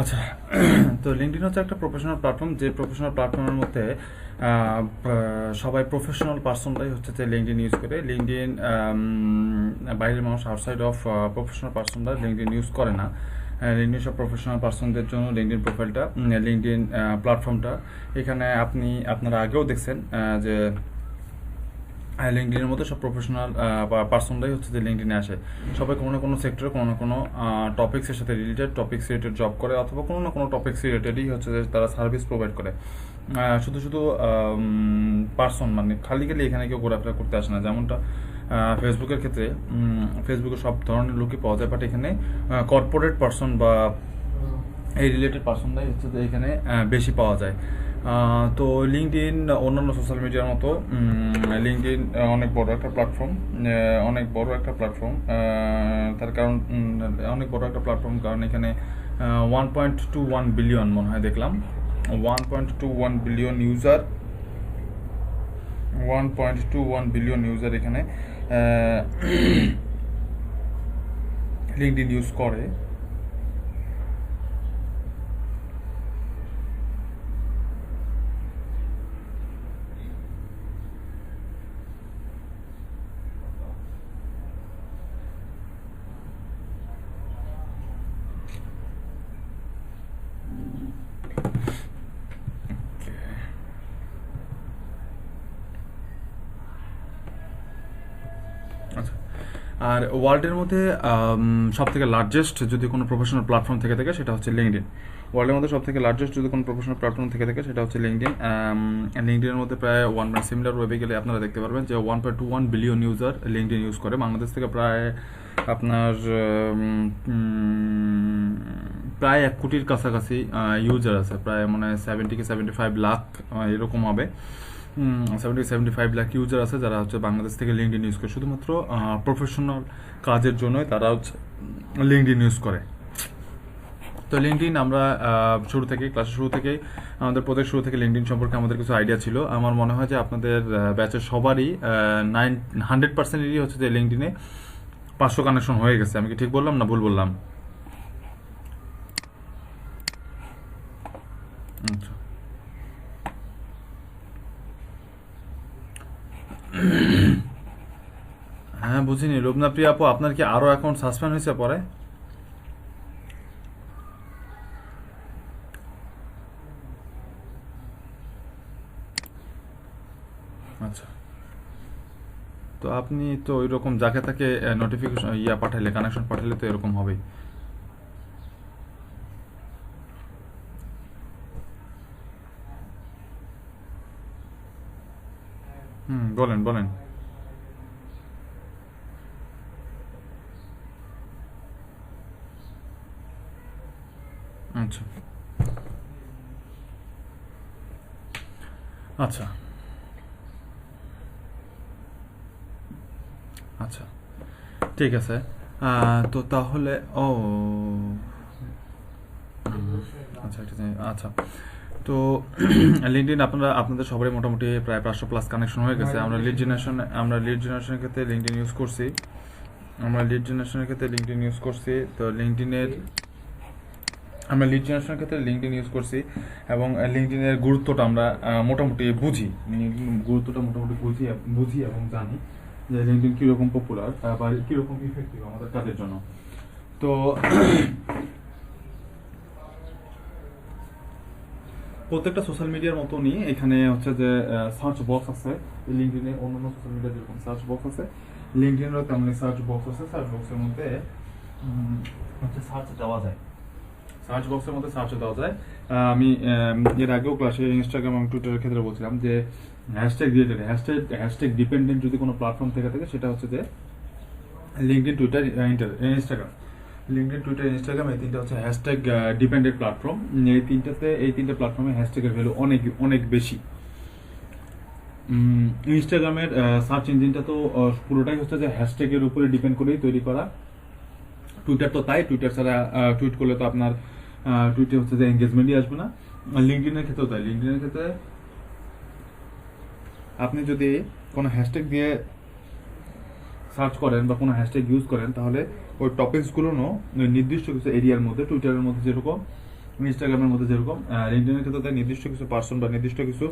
আচ্ছা। তো লিঙ্কডইন হচ্ছে একটা প্রফেশনাল প্ল্যাটফর্ম, যে প্রফেশনাল প্ল্যাটফর্মের মধ্যে সবাই প্রফেশনাল পার্সনরাই হচ্ছে যে লিঙ্কডইন ইউজ করে। লিঙ্কডইন বাইরের মানুষ আউটসাইড অফ প্রফেশনাল পার্সনরা লিঙ্কডইন ইউজ করে না। লিঙ্কডইন সব প্রফেশনাল পার্সনদের জন্য লিঙ্কডইন প্রোফাইলটা, লিঙ্কডইন প্ল্যাটফর্মটা। এখানে আপনারা আগেও দেখছেন যে লিঙ্কডইনের মধ্যে সব প্রফেশনাল পার্সনরাই হচ্ছে যে লিঙ্কডইনে আসে। সবাই কোনো না কোনো সেক্টরে কোনো না কোনো টপিক্সের সাথে টপিক্স রিলেটেড জব করে, অথবা কোনো না কোনো টপিক্স রিলেটেডই হচ্ছে যে তারা সার্ভিস প্রোভাইড করে। শুধু শুধু পার্সন মানে খালি এখানে কেউ ঘোরাফেরা করতে আসে না, যেমনটা ফেসবুকের ক্ষেত্রে। ফেসবুকে সব ধরনের লোকই পাওয়া যায়, বাট এখানে কর্পোরেট পার্সন বা এই রিলেটেড পার্সনরাই হচ্ছে যে এখানে বেশি পাওয়া যায়। তো লিঙ্কডইন অন্যান্য সোশ্যাল মিডিয়ার মতো লিঙ্কডইন অনেক বড় একটা প্ল্যাটফর্ম। তার কারণ অনেক বড় একটা প্ল্যাটফর্ম, কারণ এখানে 1.21 বিলিয়ন মনে হয় দেখলাম, 1.21 বিলিয়ন ইউজার, 1.21 বিলিয়ন ইউজার এখানে লিঙ্কডইন ইউজ করে। আচ্ছা, আর ওয়ার্ল্ডের মধ্যে সব থেকে লার্জেস্ট যদি কোনো প্রফেশনাল প্ল্যাটফর্ম থেকে থাকে সেটা হচ্ছে লিঙ্কডইন। ওয়ার্ল্ডের মধ্যে সব থেকে লার্জেস্ট যদি কোনো প্রফেশনাল প্ল্যাটফর্ম থেকে থাকে সেটা হচ্ছে লিঙ্কডইন। লিঙ্কডইনের মধ্যে প্রায় সিমিলার ওয়েবে গেলে আপনারা দেখতে পারবেন যে 1.21 বিলিয়ন ইউজার লিঙ্কডইন ইউজ করে। বাংলাদেশ থেকে প্রায় আপনার প্রায় 1 কোটির কাছাকাছি ইউজার আছে, প্রায় মানে 70-75 লাখ এরকম হবে। 75 লাখ ইউজার আছে যারা হচ্ছে বাংলাদেশ থেকে লিঙ্কডইন ইউজ করে। শুধুমাত্র প্রফেশনাল কাজের জন্যই তারা হচ্ছে লিঙ্কডইন ইউজ করে। তো লিঙ্কডইন আমরা ক্লাসের শুরু থেকেই আমাদের প্রজেক্ট শুরু থেকে লিঙ্কডইন সম্পর্কে আমাদের কিছু আইডিয়া ছিল। আমার মনে হয় যে আপনাদের ব্যাচের সবারই 100%-ই হচ্ছে যে লিঙ্কডইনে 500 কানেকশন হয়ে গেছে। আমি কি ঠিক বললাম না ভুল বললাম? আচ্ছা, হ্যাঁ বুঝিনি। রুবনা প্রিয়া আপু, আপনার কি আরো অ্যাকাউন্ট সাসপেন্ড হয়েছে পরে? আচ্ছা, তো আপনি তো ওই রকম যাকে তাকে নোটিফিকেশন পাঠাইলে, কানেকশন পাঠাইলে তো এরকম হবেই। বলেন বলেন। আচ্ছা আচ্ছা আচ্ছা, ঠিক আছে। তো তাহলে আচ্ছা এটা আচ্ছা। তো লিঙ্কডইন আপনাদের সবারই মোটামুটি প্রায় 500+ কানেকশন হয়ে গেছে। আমরা লিড জেনারেশনের ক্ষেত্রে লিঙ্কডইন ইউজ করছি। তো আমরা লিড জেনারেশনের ক্ষেত্রে লিঙ্কডইন ইউজ করছি, এবং লিঙ্কডইনের গুরুত্বটা আমরা মোটামুটি বুঝি। গুরুত্বটা মোটামুটি বুঝি এবং জানি যে লিঙ্কডইন কীরকম পপুলার বা কীরকম ইফেক্টিভ আমাদের কাজের জন্য। তো প্রত্যেকটা সোশ্যাল মিডিয়ার মতনই এখানে হচ্ছে যে সার্চ বক্স আছে। লিঙ্কডইনে অন্যান্য সোশ্যাল মিডিয়া যেরকম সার্চ বক্স আছে, লিঙ্কডইনেরও তেমনি সার্চ বক্স আছে। সার্চ বক্সের মধ্যে হচ্ছে সার্চ দেওয়া যায়। আমি এর আগেও ক্লাসে ইনস্টাগ্রাম এবং টুইটারের ক্ষেত্রে বলছিলাম যে হ্যাশট্যাগ রিলেটেড, হ্যাশট্যাগ ডিপেন্ডেন্ট যদি কোনো প্ল্যাটফর্ম থেকে থাকে সেটা হচ্ছে যে LinkedIn, Twitter, Instagram. LinkedIn, Twitter, Instagram এই তিনটা হচ্ছে হ্যাশট্যাগ ডিপেন্ডেন্ট প্ল্যাটফর্ম। এই তিনটা প্ল্যাটফর্মে হ্যাশট্যাগের ভ্যালু অনেক অনেক বেশি। ইনস্টাগ্রামের সার্চ ইঞ্জিনটা তো পুরোটাই হচ্ছে যে হ্যাশট্যাগের উপরে ডিপেন্ড করেই তৈরি করা। টুইটার তো তাই, টুইটার ছাড়া টুইট করলে তো আপনার টুইটে হচ্ছে যে এঙ্গেজমেন্টই আসবে না। লিঙ্কডইনের ক্ষেত্রেও তাই। লিঙ্কডইনের ক্ষেত্রে আপনি যদি কোনো হ্যাশট্যাগ দিয়ে সার্চ করেন বা কোনো হ্যাশট্যাগ ইউজ করেন, তাহলে ওই টপিকসগুলো ওই নির্দিষ্ট কিছু এরিয়ার মধ্যে, টুইটারের মধ্যে যেরকম ইনস্টাগ্রামের মধ্যে যেরকম লিঙ্কডইনের ক্ষেত্রে নির্দিষ্ট কিছু পার্সন বা নির্দিষ্ট কিছু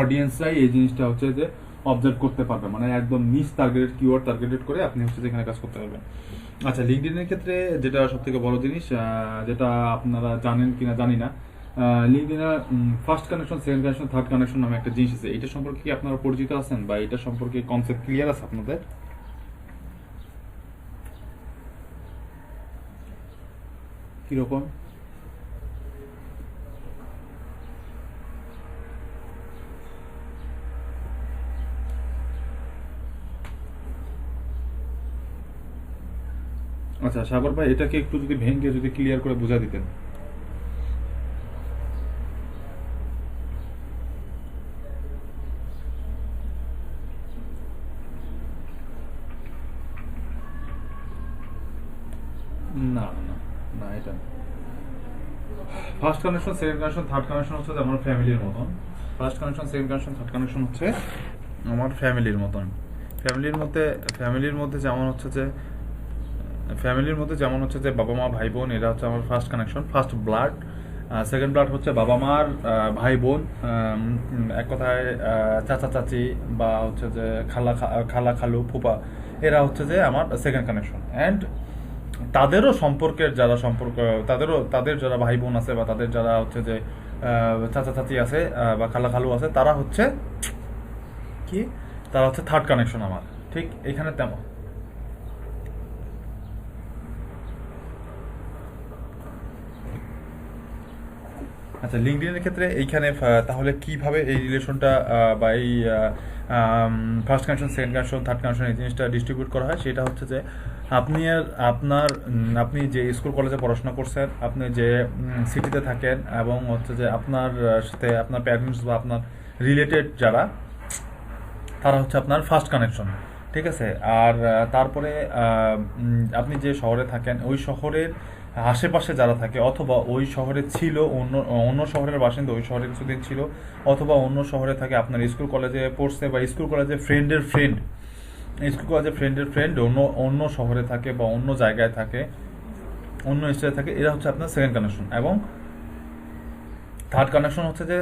অডিয়েন্সরাই এই জিনিসটা হচ্ছে যে অবজার্ভ করতে পারবে, মানে একদম নিজ টার্গেটেড কিওয়ার্ড টার্গেটেড করে আপনি হচ্ছে যেখানে কাজ করতে পারবেন। আচ্ছা, লিঙ্কডইনের ক্ষেত্রে যেটা সব থেকে বড় জিনিস, যেটা আপনারা জানেন কিনা জানি না, লিঙ্কডইনের first connection, second connection, third connection নামে একটা জিনিস আছে। এটা সম্পর্কে কি আপনারা পরিচিত আছেন বা এটা সম্পর্কে কনসেপ্ট ক্লিয়ার আছে আপনাদের? কিরকম? আচ্ছা সাগর ভাই, এটাকে একটু যদি ভেঙে যদি ক্লিয়ার করে বুঝা দিতেন। না না না, এটা first connection, second connection, third connection হচ্ছে যে আমার ফ্যামিলির মতন। First connection, second connection, third connection হচ্ছে আমার ফ্যামিলির মতন। ফ্যামিলির মধ্যে ফ্যামিলির মধ্যে যেমন হচ্ছে যে ফ্যামিলির মধ্যে যেমন হচ্ছে যে বাবা মা ভাই বোন, এরা হচ্ছে আমার first connection, first blood. Second blood হচ্ছে বাবা মার ভাই বোন, এক কথায় চাচা চাচি বা হচ্ছে যে খালা খালু ফুপা, এরা হচ্ছে যে আমার সেকেন্ড কানেকশন। অ্যান্ড তাদেরও সম্পর্কের যারা সম্পর্ক, তাদের যারা ভাই বোন আছে বা তাদের যারা হচ্ছে যে চাচা চাচি আছে বা খালা খালু আছে, তারা হচ্ছে কি, তারা হচ্ছে থার্ড কানেকশন আমার। ঠিক এখানে তেমন। আচ্ছা, লিঙ্কডইনের ক্ষেত্রে এইখানে তাহলে কিভাবে এই রিলেশনটা বা এই first connection, second connection, third connection এই জিনিসটা ডিস্ট্রিবিউট করা হয়, সেটা হচ্ছে যে আপনি যে স্কুল কলেজে পড়াশোনা করছেন, আপনি যে সিটিতে থাকেন, এবং হচ্ছে যে আপনার সাথে আপনার প্যারেন্টস বা আপনার রিলেটেড যারা, তারা হচ্ছে আপনার ফার্স্ট কানেকশন। ঠিক আছে। আর তারপরে আপনি যে শহরে থাকেন ওই শহরের আশেপাশে যারা থাকে, অথবা ওই শহরে ছিল অন্য অন্য শহরের বাসিন্দা, ওই শহরে কিছুদিন ছিল, অথবা অন্য শহরে থাকে, আপনার স্কুল কলেজে পড়ছে বা স্কুল কলেজে ফ্রেন্ডের ফ্রেন্ড, স্কুল কলেজে ফ্রেন্ডের ফ্রেন্ড অন্য অন্য শহরে থাকে বা অন্য জায়গায় থাকে, অন্য স্টেটে থাকে, এরা হচ্ছে আপনার সেকেন্ড কানেকশন। এবং থার্ড কানেকশন হচ্ছে যে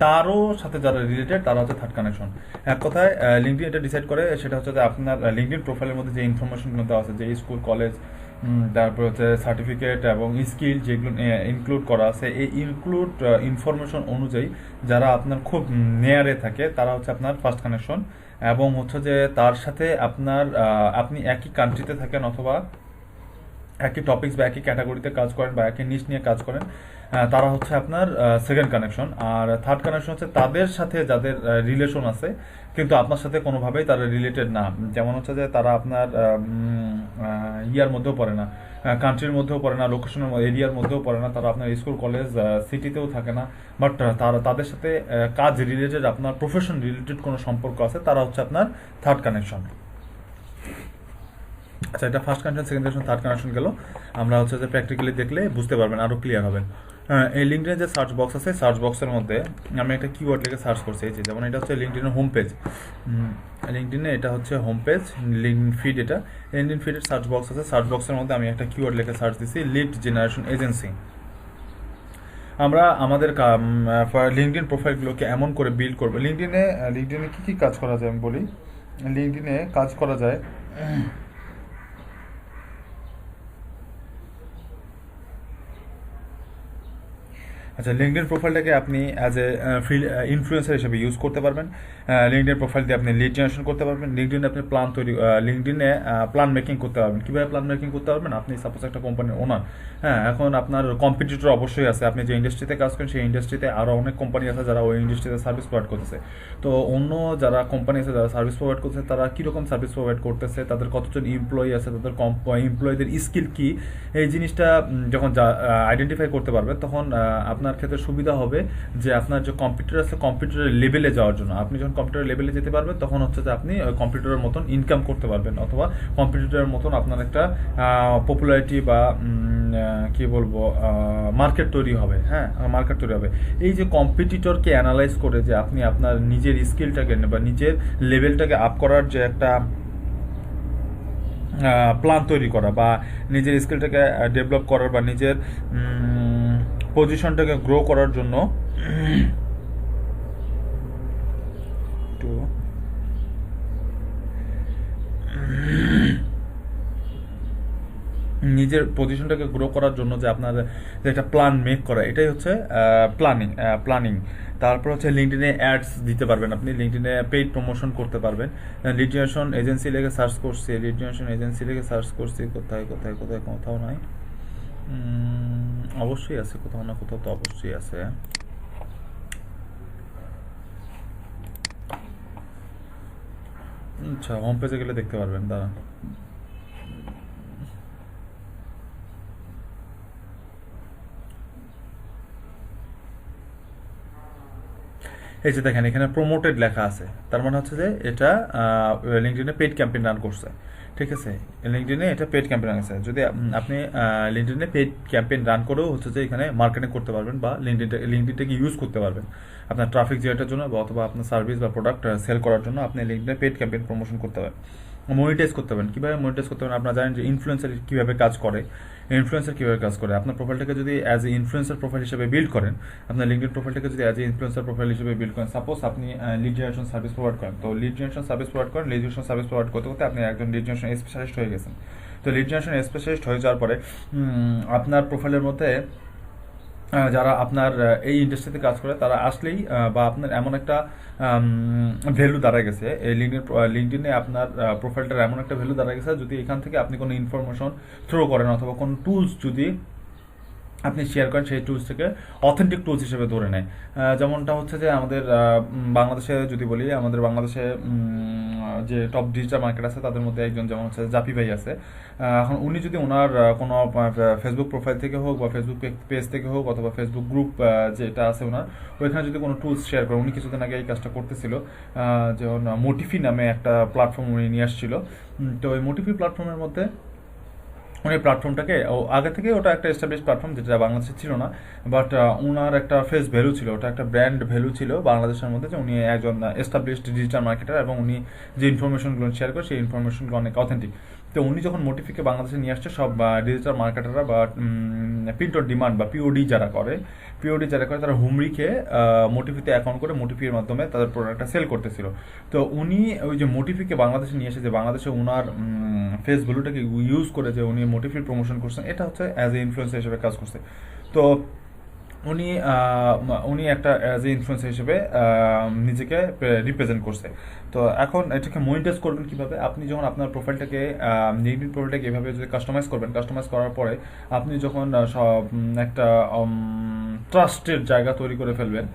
তারও সাথে যারা রিলেটেড, তারা হচ্ছে থার্ড কানেকশন। এক কথায় লিঙ্কডইন এটা ডিসাইড করে, সেটা হচ্ছে যে আপনার লিঙ্কডইন প্রোফাইলের মধ্যে যে ইনফরমেশনগুলো দেওয়া আছে, যে স্কুল কলেজ, তারপর হচ্ছে সার্টিফিকেট এবং স্কিল যেগুলো ইনক্লুড করা আছে, এই ইনক্লুড ইনফরমেশন অনুযায়ী যারা আপনার খুব নেয়ারে থাকে, তারা হচ্ছে আপনার ফার্স্ট কানেকশন। এবং হচ্ছে যে তার সাথে আপনি একই কান্ট্রিতে থাকেন, অথবা একই টপিকস বা একই ক্যাটাগরিতে কাজ করেন বা একই নিশ নিয়ে কাজ করেন, তারা হচ্ছে আপনার সেকেন্ড কানেকশন। আর থার্ড কানেকশন হচ্ছে তাদের সাথে যাদের রিলেশন আছে কিন্তু আপনার সাথে কোনোভাবেই তারা রিলেটেড না, যেমন হচ্ছে যে তারা আপনার ইয়ার মধ্যেও পড়ে না, কান্ট্রির মধ্যেও পড়ে না, লোকেশনের এরিয়ার মধ্যেও পড়ে না, তারা আপনার স্কুল কলেজ সিটিতেও থাকে না, বাট তাদের সাথে কাজ রিলেটেড, আপনার প্রফেশন রিলেটেড কোনো সম্পর্ক আছে, তারা হচ্ছে আপনার থার্ড কানেকশন। আচ্ছা, এটা first connection, second connection, third connection গেল। আমরা হচ্ছে যে প্র্যাকটিক্যালি দেখলে বুঝতে পারবেন, আরও ক্লিয়ার হবেন। এই লিঙ্কডিনের যে সার্চ বক্স আছে, সার্চ বক্সের মধ্যে আমি একটা কিওয়ার্ড লিখে সার্চ করছি, এই যে যেমন এটা হচ্ছে লিঙ্কডিনের হোম পেজ। লিঙ্কডিনে এটা হচ্ছে হোম পেজ, লিঙ্কডিন ফিড, এটা লিঙ্কডিন ফিডের সার্চ বক্স আছে। সার্চ বক্সের মধ্যে আমি একটা কিওয়ার্ড লিখে সার্চ দিছি, লিড জেনারেশন এজেন্সি। আমরা আমাদের লিঙ্কডিন প্রোফাইলগুলোকে এমন করে বিল্ড করবো। লিঙ্কডিনে কী কী কাজ করা যায় আমি বলি। লিঙ্কডিনে কাজ করা যায়, আচ্ছা, লিঙ্কডইন প্রোফাইলটাকে আপনি অ্যাজ এ ইনফ্লুয়েন্সার হিসেবে ইউজ করতে পারবেন। লিঙ্কডইন প্রোফাইল দিয়ে আপনি লিড জেনারেশন করতে পারবেন। লিঙ্কডইনে আপনি লিঙ্কডইনে প্ল্যান মেকিং করতে পারবেন। কীভাবে প্ল্যান মেকিং করতে পারবেন? আপনি সাপোজ একটা কোম্পানির ওনার, হ্যাঁ, এখন আপনার কম্পিটিটর অবশ্যই আছে। আপনি যে ইন্ডাস্ট্রিতে কাজ করেন সেই ইন্ডাস্ট্রিতে আরও অনেক কোম্পানি আছে যারা ওই ইন্ডাস্ট্রিতে সার্ভিস প্রোভাইড করতেছে। তো অন্য যারা কোম্পানি আছে যারা সার্ভিস প্রোভাইড করতেছে, তারা কীরকম সার্ভিস প্রোভাইড করতেছে, তাদের কতজন এমপ্লয়ি আছে, তাদের এমপ্লয়ীদের স্কিল কী, এই জিনিসটা যখন আইডেন্টিফাই করতে পারবেন, তখন আপনার ক্ষেত্রে সুবিধা হবে যে আপনার যে কম্পিউটার আছে, কম্পিউটারের লেভেলে যাওয়ার জন্য। আপনি যখন কম্পিউটারের লেভেলে যেতে পারবেন, তখন হচ্ছে যে আপনি কম্পিউটারের মতন ইনকাম করতে পারবেন, অথবা কম্পিউটারের মতন আপনার একটা পপুলারিটি বা কি বলবো মার্কেট তৈরি হবে। হ্যাঁ, মার্কেট তৈরি হবে। এই যে কম্পিটিটরকে অ্যানালাইজ করে যে আপনি আপনার নিজের স্কিলটাকে বা নিজের লেভেলটাকে আপ করার যে একটা প্ল্যান তৈরি করা, বা নিজের স্কিলটাকে ডেভেলপ করার, বা নিজের পজিশনটাকে গ্রো করার জন্য একটু নিজের পজিশনটাকে গ্রো করার জন্য যে আপনার যে একটা প্ল্যান মেক করা, এটাই হচ্ছে প্ল্যানিং। তারপর হচ্ছে লিঙ্কডইনে অ্যাডস দিতে পারবেন, আপনি লিঙ্কডইনে পেইড প্রমোশন করতে পারবেন। লিড জেনারেশন এজেন্সি লেগে সার্চ করছি, লিড জেনারেশন এজেন্সি লেগে সার্চ করছি, কোথায় কোথায় কোথায় কোথাও নাই, অবশ্যই আছে, কোথাও না কোথাও তো অবশ্যই আছে। আচ্ছা, হোম পেজে গেলে দেখতে পারবেন, দাঁড়ান। এই যে দেখেন এখানে প্রমোটেড লেখা আছে, তার মানে হচ্ছে যে এটা লিঙ্কডইনে পেইড ক্যাম্পেইন রান করছে। ঠিক আছে, লিঙ্কডইনে এটা পেইড ক্যাম্পেইন রান আছে। যদি আপনি লিঙ্কডইনে পেইড ক্যাম্পেইন রান করেও হচ্ছে যে এখানে মার্কেটিং করতে পারবেন বা লিঙ্কডইনটাকে ইউজ করতে পারবেন আপনার ট্রাফিক জেনারেটের জন্য বা অথবা আপনার সার্ভিস বা প্রোডাক্ট সেল করার জন্য আপনি লিঙ্কডইনে পেইড ক্যাম্পেইন প্রমোশন করতে পারেন। মনিটাইজ করতে পারেন। কীভাবে মনিটাইজ করতে পারেন? আপনারা জানেন যে ইনফ্লুয়েন্সার কীভাবে কাজ করে, আপনার প্রোফাইলটাকে যদি অ্যাজ এ ইনফ্লুয়েন্সার প্রোফাইল হিসেবে বিল্ড করেন, আপনার লিঙ্কডইন প্রোফাইলটাকে যদি অ্যাজ এ ইনফ্লুয়েন্সার প্রোফাইল হিসেবে বিল্ড করেন, সাপোজ আপনি লিড জেনারেশন সার্ভিস প্রোভাইড করেন, তো লিড জেনারেশন সার্ভিস প্রোভাইড করতে করতে আপনি একজন লিড জেনারেশন স্পেশালিস্ট হয়ে গেছেন। তো লিড জেনারেশন স্পেশালিস্ট হয়ে যাওয়ার পরে আপনার প্রোফাইলের মধ্যে যারা আপনার এই ইন্ডাস্ট্রিতে কাজ করে তারা আসলেই বা আপনার এমন একটা ভ্যালু দাঁড়ায় গেছে, এই লিঙ্কডইনে আপনার প্রোফাইলটার এমন একটা ভ্যালু দাঁড়ায় গেছে, যদি এখান থেকে আপনি কোনো ইনফরমেশন থ্রো করেন অথবা কোনো টুলস যদি আপনি শেয়ার করেন, সেই টুলসটাকে অথেন্টিক টুলস হিসেবে ধরে নেয়। যেমনটা হচ্ছে যে আমাদের বাংলাদেশে যদি বলি, আমাদের বাংলাদেশে যে টপ ডিজিটাল মার্কেট আছে তাদের মধ্যে একজন যেমন হচ্ছে জাপি ভাই আছে। এখন উনি যদি ওনার কোনো ফেসবুক প্রোফাইল থেকে হোক বা ফেসবুক পেজ থেকে হোক অথবা ফেসবুক গ্রুপ যেটা আছে ওনার, ওইখানে যদি কোনো টুলস শেয়ার করে, উনি কিছুদিন আগে এই কাজটা করতেছিল, যেমন মোটিফি নামে একটা প্ল্যাটফর্ম উনি নিয়ে আসছিল। তো ওই মোটিফি প্ল্যাটফর্মের মধ্যে উনি প্ল্যাটফর্মটাকে আগে থেকে ওটা একটা এস্টাবলিশ প্ল্যাটফর্ম যেটা বাংলাদেশে ছিল না, বাট ওনার একটা ফেস ভ্যালু ছিল, ওটা একটা ব্র্যান্ড ভ্যালু ছিল বাংলাদেশের মধ্যে, যে উনি একজন এস্টাবলিশড ডিজিটাল মার্কেটার এবং উনি যে ইনফরমেশনগুলো শেয়ার করে সেই ইনফরমেশনগুলো অনেক অথেন্টিক। তো উনি যখন মোটিফিকে বাংলাদেশে নিয়ে আসছে, সব ডিজিটাল মার্কেটাররা বা প্রিন্ট অন ডিমান্ড বা পিওডি যারা করে তারা হুমরিকে মোটিফিতে অ্যাকাউন্ট করে মোটিফির মাধ্যমে তাদের প্রোডাক্টটা সেল করতেছিল। তো উনি ওই যে মোটিফিকে বাংলাদেশে নিয়ে এসে যে বাংলাদেশে ওনার ফেস ভ্যালুটাকে ইউজ করে যে উনি মোটিফির প্রমোশন করছেন, এটা হচ্ছে অ্যাজ এ ইনফ্লুয়েন্সার হিসেবে কাজ করছে। তো উনি একটা অ্যাজ এ ইনফ্লুয়েন্সার হিসেবে নিজেকে রিপ্রেজেন্ট করছে। তো এখন এটাকে মনিটাইজ করবেন কিভাবে? আপনি যখন আপনার প্রোফাইলটাকে লিঙ্কডইন প্রোফাইলটাকে এভাবে যদি কাস্টমাইজ করার পরে আপনি যখন একটা ট্রাস্টের জায়গা তৈরি করে ফেলবেন,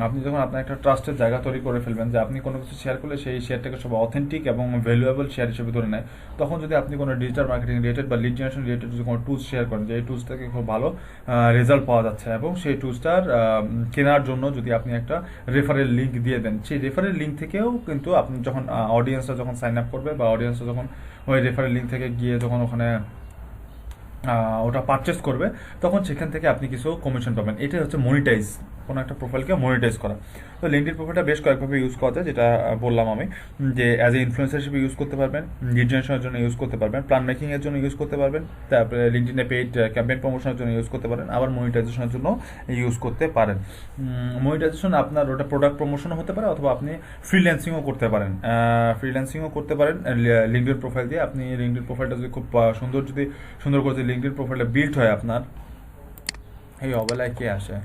আপনি যখন আপনার একটা ট্রাস্টের জায়গা তৈরি করে ফেলবেন যে আপনি কোনো কিছু শেয়ার করলে সেই শেয়ারটাকে সব অথেন্টিক এবং ভ্যালুয়েবল শেয়ার হিসেবে ধরে নেয়, তখন যদি আপনি কোনো ডিজিটাল মার্কেটিং রিলেটেড বা লিড জেনারেশন রিলেটেড যদি কোনো টুলস শেয়ার করেন যে এই টুলস থেকে খুব ভালো রেজাল্ট পাওয়া যাচ্ছে, এবং সেই টুলসটার কেনার জন্য যদি আপনি একটা রেফারেল লিঙ্ক দিয়ে দেন, সেই রেফারেল লিঙ্ক থেকেও কিন্তু আপনি যখন অডিয়েন্সরা যখন সাইন আপ করবে বা অডিয়েন্সরা যখন ওই রেফারেল লিঙ্ক থেকে গিয়ে যখন ওখানে ওটা পারচেস করবে, তখন সেখান থেকে আপনি কিছু কমিশন পাবেন। এটাই হচ্ছে মনিটাইজ, কোনো একটা প্রোফাইলকে মনিটাইজ করা। তো লিঙ্কডইন প্রোফাইলটা বেশ কয়েকভাবে ইউজ করা যায়, যেটা বললাম আমি, যে অ্যাজ এ ইনফ্লুয়েন্সার হিসেবে ইউজ করতে পারবেন, লিড জেনারেশনের জন্য ইউজ করতে পারবেন, প্ল্যান মেকিংয়ের জন্য ইউজ করতে পারবেন, তারপরে লিঙ্কডইনে পেইড ক্যাম্পেইন প্রমোশনের জন্য ইউজ করতে পারেন, আবার মনিটাইজেশনের জন্য ইউজ করতে পারেন। মনিটাইজেশন আপনার ওটা প্রোডাক্ট প্রমোশনও হতে পারে অথবা আপনি ফ্রিল্যান্সিংও করতে পারেন। লিঙ্কডইন প্রোফাইল দিয়ে। আপনি লিঙ্কডইন প্রোফাইলটা যদি খুব সুন্দর করে লিঙ্কডইন প্রোফাইলটা বিল্ড হয় আপনার, এই অবেলায় কে আসে?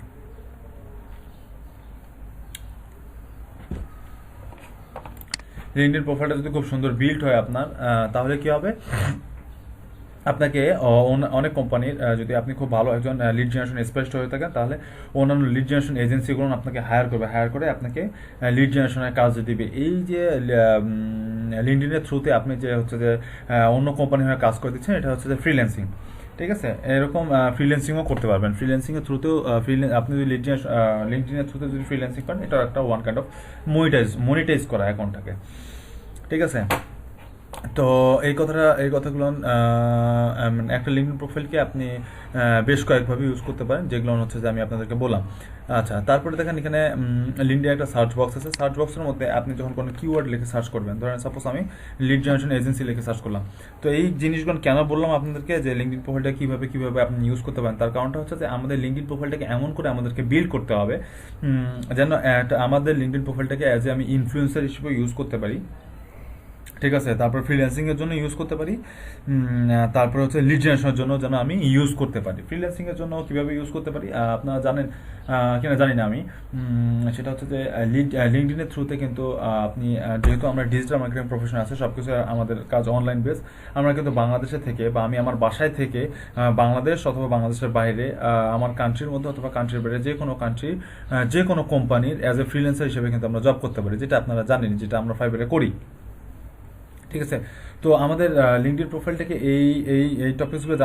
লিঙ্কডইন প্রোফাইলটা যদি খুব সুন্দর বিল্ড হয় আপনার, তাহলে কি হবে? আপনাকে অনেক কোম্পানির, যদি আপনি খুব ভালো একজন লিড জেনারেশন স্পেশালিস্ট হয়ে থাকেন, তাহলে অন্যান্য লিড জেনারেশন এজেন্সিগুলো আপনাকে হায়ার করে আপনাকে লিড জেনারেশনের কাজ দিবে। এই যে লিঙ্কডইনের থ্রুতে আপনি যে হচ্ছে যে অন্য কোম্পানি হয়ে কাজ করে দিচ্ছেন, এটা হচ্ছে যে ফ্রিল্যান্সিং। ঠিক আছে, এরকম ফ্রিল্যান্সিংও করতে পারবেন। ফ্রিল্যান্সিংয়ের থ্রুতেও আপনি যদি লিঙ্কডইনের থ্রুতে যদি ফ্রিল্যান্সিং করেন, এটা একটা ওয়ান কাইন্ড অফ মনিটাইজ করা অ্যাকাউন্টটাকে। ঠিক আছে, তো এই কথাগুলো একটা লিঙ্কডিন প্রোফাইলকে আপনি বেশ কয়েকভাবে ইউজ করতে পারেন, যেগুলো হচ্ছে যে আমি আপনাদেরকে বললাম। আচ্ছা, তারপরে দেখেন এখানে লিঙ্কডিনে একটা সার্চ বক্স আছে। সার্চ বক্সের মধ্যে আপনি যখন কোনো কিওয়ার্ড লিখে সার্চ করবেন, ধরেন সাপোজ আমি লিড জেনারেশন এজেন্সি লিখে সার্চ করলাম। তো এই জিনিসগুলো কেন বললাম আপনাদেরকে যে লিঙ্কডিন প্রোফাইলটা কীভাবে আপনি ইউজ করতে পারেন, তার কারণটা হচ্ছে যে আমাদের লিঙ্কডিন প্রোফাইলটাকে এমন করে আমাদেরকে বিল্ড করতে হবে যেন আমাদের লিঙ্কডিন প্রোফাইলটাকে অ্যাজ এ আমি ইনফ্লুয়েন্সার হিসেবে ইউজ করতে পারি, ঠিক আছে। তারপর ফ্রিল্যান্সিংয়ের জন্য ইউজ করতে পারি, তারপর হচ্ছে লিড জেনারেশনের জন্য যেন আমি ইউজ করতে পারি। ফ্রিল্যান্সিংয়ের জন্য কীভাবে ইউজ করতে পারি আপনারা জানেন কিনা জানি না আমি, সেটা হচ্ছে যে লিঙ্কডিনের থ্রুতে কিন্তু আপনি যেহেতু আমরা ডিজিটাল মার্কেটিং প্রফেশন আছে, সব কিছু আমাদের কাজ অনলাইন বেস, আমরা কিন্তু বাংলাদেশে থেকে বা আমি আমার বাসায় থেকে বাংলাদেশ অথবা বাংলাদেশের বাইরে আমার কান্ট্রির মধ্যে অথবা কান্ট্রির বাইরে যে কোনো কান্ট্রি যে কোনো কোম্পানির অ্যাজ এ ফ্রিল্যান্সার হিসেবে কিন্তু আমরা জব করতে পারি, যেটা আপনারা জানেন, যেটা আমরা ফাইবারে করি, ঠিক আছে। তো আমাদের লিঙ্কডিন প্রোফাইলটাকে এই টপিকসগুলো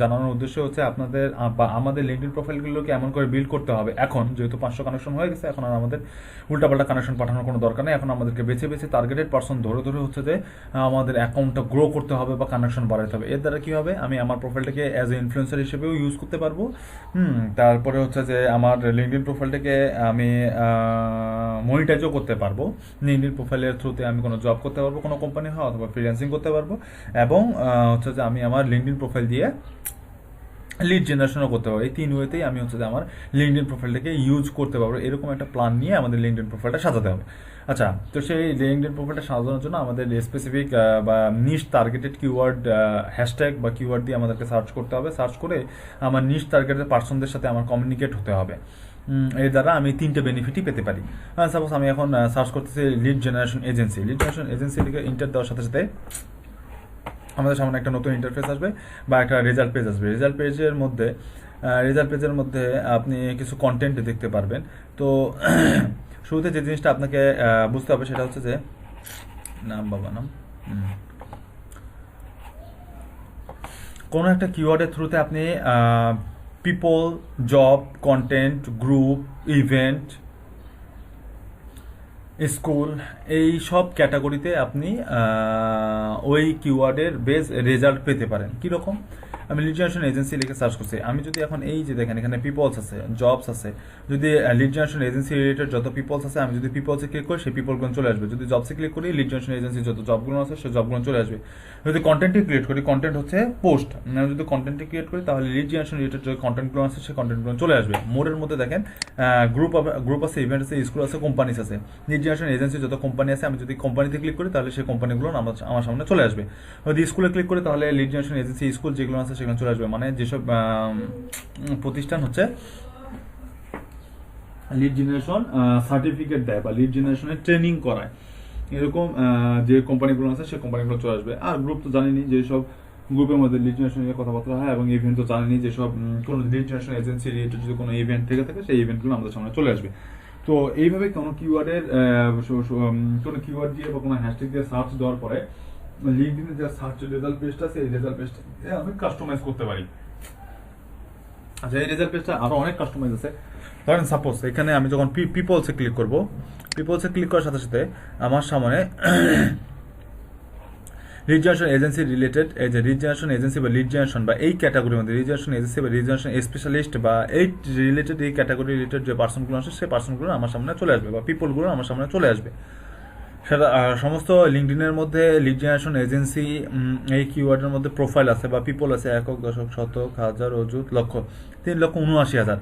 জানানোর উদ্দেশ্য হচ্ছে আপনাদের বা আমাদের লিঙ্কডিন প্রোফাইলগুলোকে এমন করে বিল্ড করতে হবে। এখন যেহেতু 500 কানেকশন হয়ে গেছে, এখন আর আমাদের উল্টাপাল্টা কানেকশন পাঠানোর কোনো দরকার নেই। এখন আমাদেরকে বেছে টার্গেটেড পার্সন ধরে হচ্ছে যে আমাদের অ্যাকাউন্টটা গ্রো করতে হবে বা কানেকশন বাড়াতে হবে। এর দ্বারা কী হবে, আমি আমার প্রোফাইলটাকে অ্যাজ এ ইনফ্লুয়েন্সার হিসেবেও ইউজ করতে পারবো। তারপরে হচ্ছে যে আমার লিঙ্কডিন প্রোফাইলটাকে আমি মনিটাইজও করতে পারবো। লিঙ্কডিন প্রোফাইলের থ্রুতে আমি কোনো জব করতে পারবো, কোনো কোম্পানি হয় অথবা ফ্রিল্যান্সিং করতে পারবো, এবং হচ্ছে যে আমি আমার লিঙ্কডিন প্রোফাইল দিয়ে লিড জেনারেশনও করতে পারবো। এই 3 ওয়েতেই আমি হচ্ছে যে আমার লিঙ্কডিন প্রোফাইলটাকে ইউজ করতে পারবো। এরকম একটা প্ল্যান নিয়ে আমাদের লিঙ্কডিন প্রোফাইলটা সাজাতে হবে। আচ্ছা, তো সেই লিঙ্কডিন প্রোফাইলটা সাজানোর জন্য আমাদের স্পেসিফিক বা নিশ টার্গেটেড কিওয়ার্ড হ্যাশট্যাগ বা কিওয়ার্ড দিয়ে আমাদেরকে সার্চ করতে হবে। সার্চ করে আমার নিশ টার্গেটেড পার্সনদের সাথে আমার কমিউনিকেট হতে হবে। এর দ্বারা আমি 3টে বেনিফিটই পেতে পারি। সাপোজ আমি এখন সার্চ করতেছি লিড জেনারেশন এজেন্সি লিখে ইন্টার দেওয়ার সাথে সাথে আমাদের সামনে একটা নতুন ইন্টারফেস আসবে বা একটা রেজাল্ট পেজ আসবে। রেজাল্ট পেজের মধ্যে আপনি কিছু কন্টেন্ট দেখতে পারবেন। তো শুরুতে যে জিনিসটা আপনাকে বুঝতে হবে সেটা হচ্ছে যে নাম কোনো একটা কিওয়ার্ডের থ্রুতে আপনি people, job, content, group, event, school, এই সব ক্যাটাগরিতে আপনি ওই কিওয়ার্ডের বেস রেজাল্ট পেতে পারেন। কীরকম, আমি লিড জেনারেশন এজেন্সি লিখে সার্চ করছি, আমি যদি এখন এই যে দেখেন এখানে পিপলস আছে, জবস আছে, যদি লিড জেনারেশন এজেন্সি রিলেটেড যত পিপলস আছে আমি যদি পিপলসে ক্লিক করি সেই পিপলগুলো চলে আসবে। যদি জবসে ক্লিক করি লিড জেনারেশন এজেন্সি যত জবগুলো আছে সেই জবগুলো চলে আসবে। যদি কন্টেন্টে ক্রিয়েট করি, কন্টেন্ট হচ্ছে পোস্ট, আমি যদি কন্টেন্টে ক্রিয়েট করি তাহলে লিড জেনারেশন রিলেটেড যে কন্টেন্টগুলো আছে সেই কন্টেন্টগুলো চলে আসবে। মোড়ের মধ্যে দেখেন গ্রুপ আছে, ইভেন্ট আছে, স্কুল আছে, কোম্পানিস আছে। লিড জেনারেশন এজেন্সি যত কোম্পানি আছে আমি যদি কোম্পানিতে ক্লিক করি তাহলে সেই কোম্পানিগুলো আমার সামনে চলে আসবে। যদি স্কুলে ক্লিক করি তাহলে লিড জেনারেশন এজেন্সি স্কুল যেগুলো আছে সেখানে চলে আসবে। মানে যেসব প্রতিষ্ঠান হচ্ছে লিড জেনারেশন সার্টিফিকেট দেয় বা লিড জেনারেশনের ট্রেনিং করায়, এরকম যে কোম্পানিগুলো আছে সেই কোম্পানিগুলো চলে আসবে। আর গ্রুপ তো জানেনি যেসব গ্রুপের মধ্যে লিড জেনারেশন নিয়ে কথাবার্তা হয়, এবং ইভেন্ট তো জানেনি যেসব কোনো লিড জেনারেশন এজেন্সি রিলেটেড যদি কোনো ইভেন্ট থেকে থাকে সেই ইভেন্টগুলো আমাদের সামনে চলে আসবে। তো এইভাবে কোনো কিওয়ার্ডের কোনো কিওয়ার্ড দিয়ে বা কোনো হ্যাশট্যাগ দিয়ে সার্চ দেওয়ার পরে লিঙ্কডিনে যে সার্চ রেজাল্ট পেজটা আছে এই রেজাল্ট পেজটা আমি কাস্টমাইজ করতে পারি। আচ্ছা, এই রেজাল্ট পেজটা আরো অনেক কাস্টমাইজ আছে। ধরেন সাপোজ এখানে আমি যখন পিপলসে ক্লিক করব, পিপলসে ক্লিক করার সাথে সাথে আমার সামনে লিড জেনারেশন এজেন্সি রিলেটেড এই যে লিড জেনারেশন এজেন্সি বা লিড জেনারেশন বা এই ক্যাটাগরির মধ্যে লিড জেনারেশন এজেন্সি বা লিড জেনারেশন স্পেশালিস্ট বা এই রিলেটেড এই ক্যাটাগরি রিলেটেড যে পার্সনগুলো আছে সেই পার্সনগুলো আমার সামনে চলে আসবে বা পিপলগুলো আমার সামনে চলে আসবে। সেটা সমস্ত লিঙ্কডিনের মধ্যে লিড জেনারেশন এজেন্সি এই কিওয়ার্ডের মধ্যে প্রোফাইল আছে বা পিপল আছে একক, দশক, শতক, হাজার, অযুত, লক্ষ, 3,79,000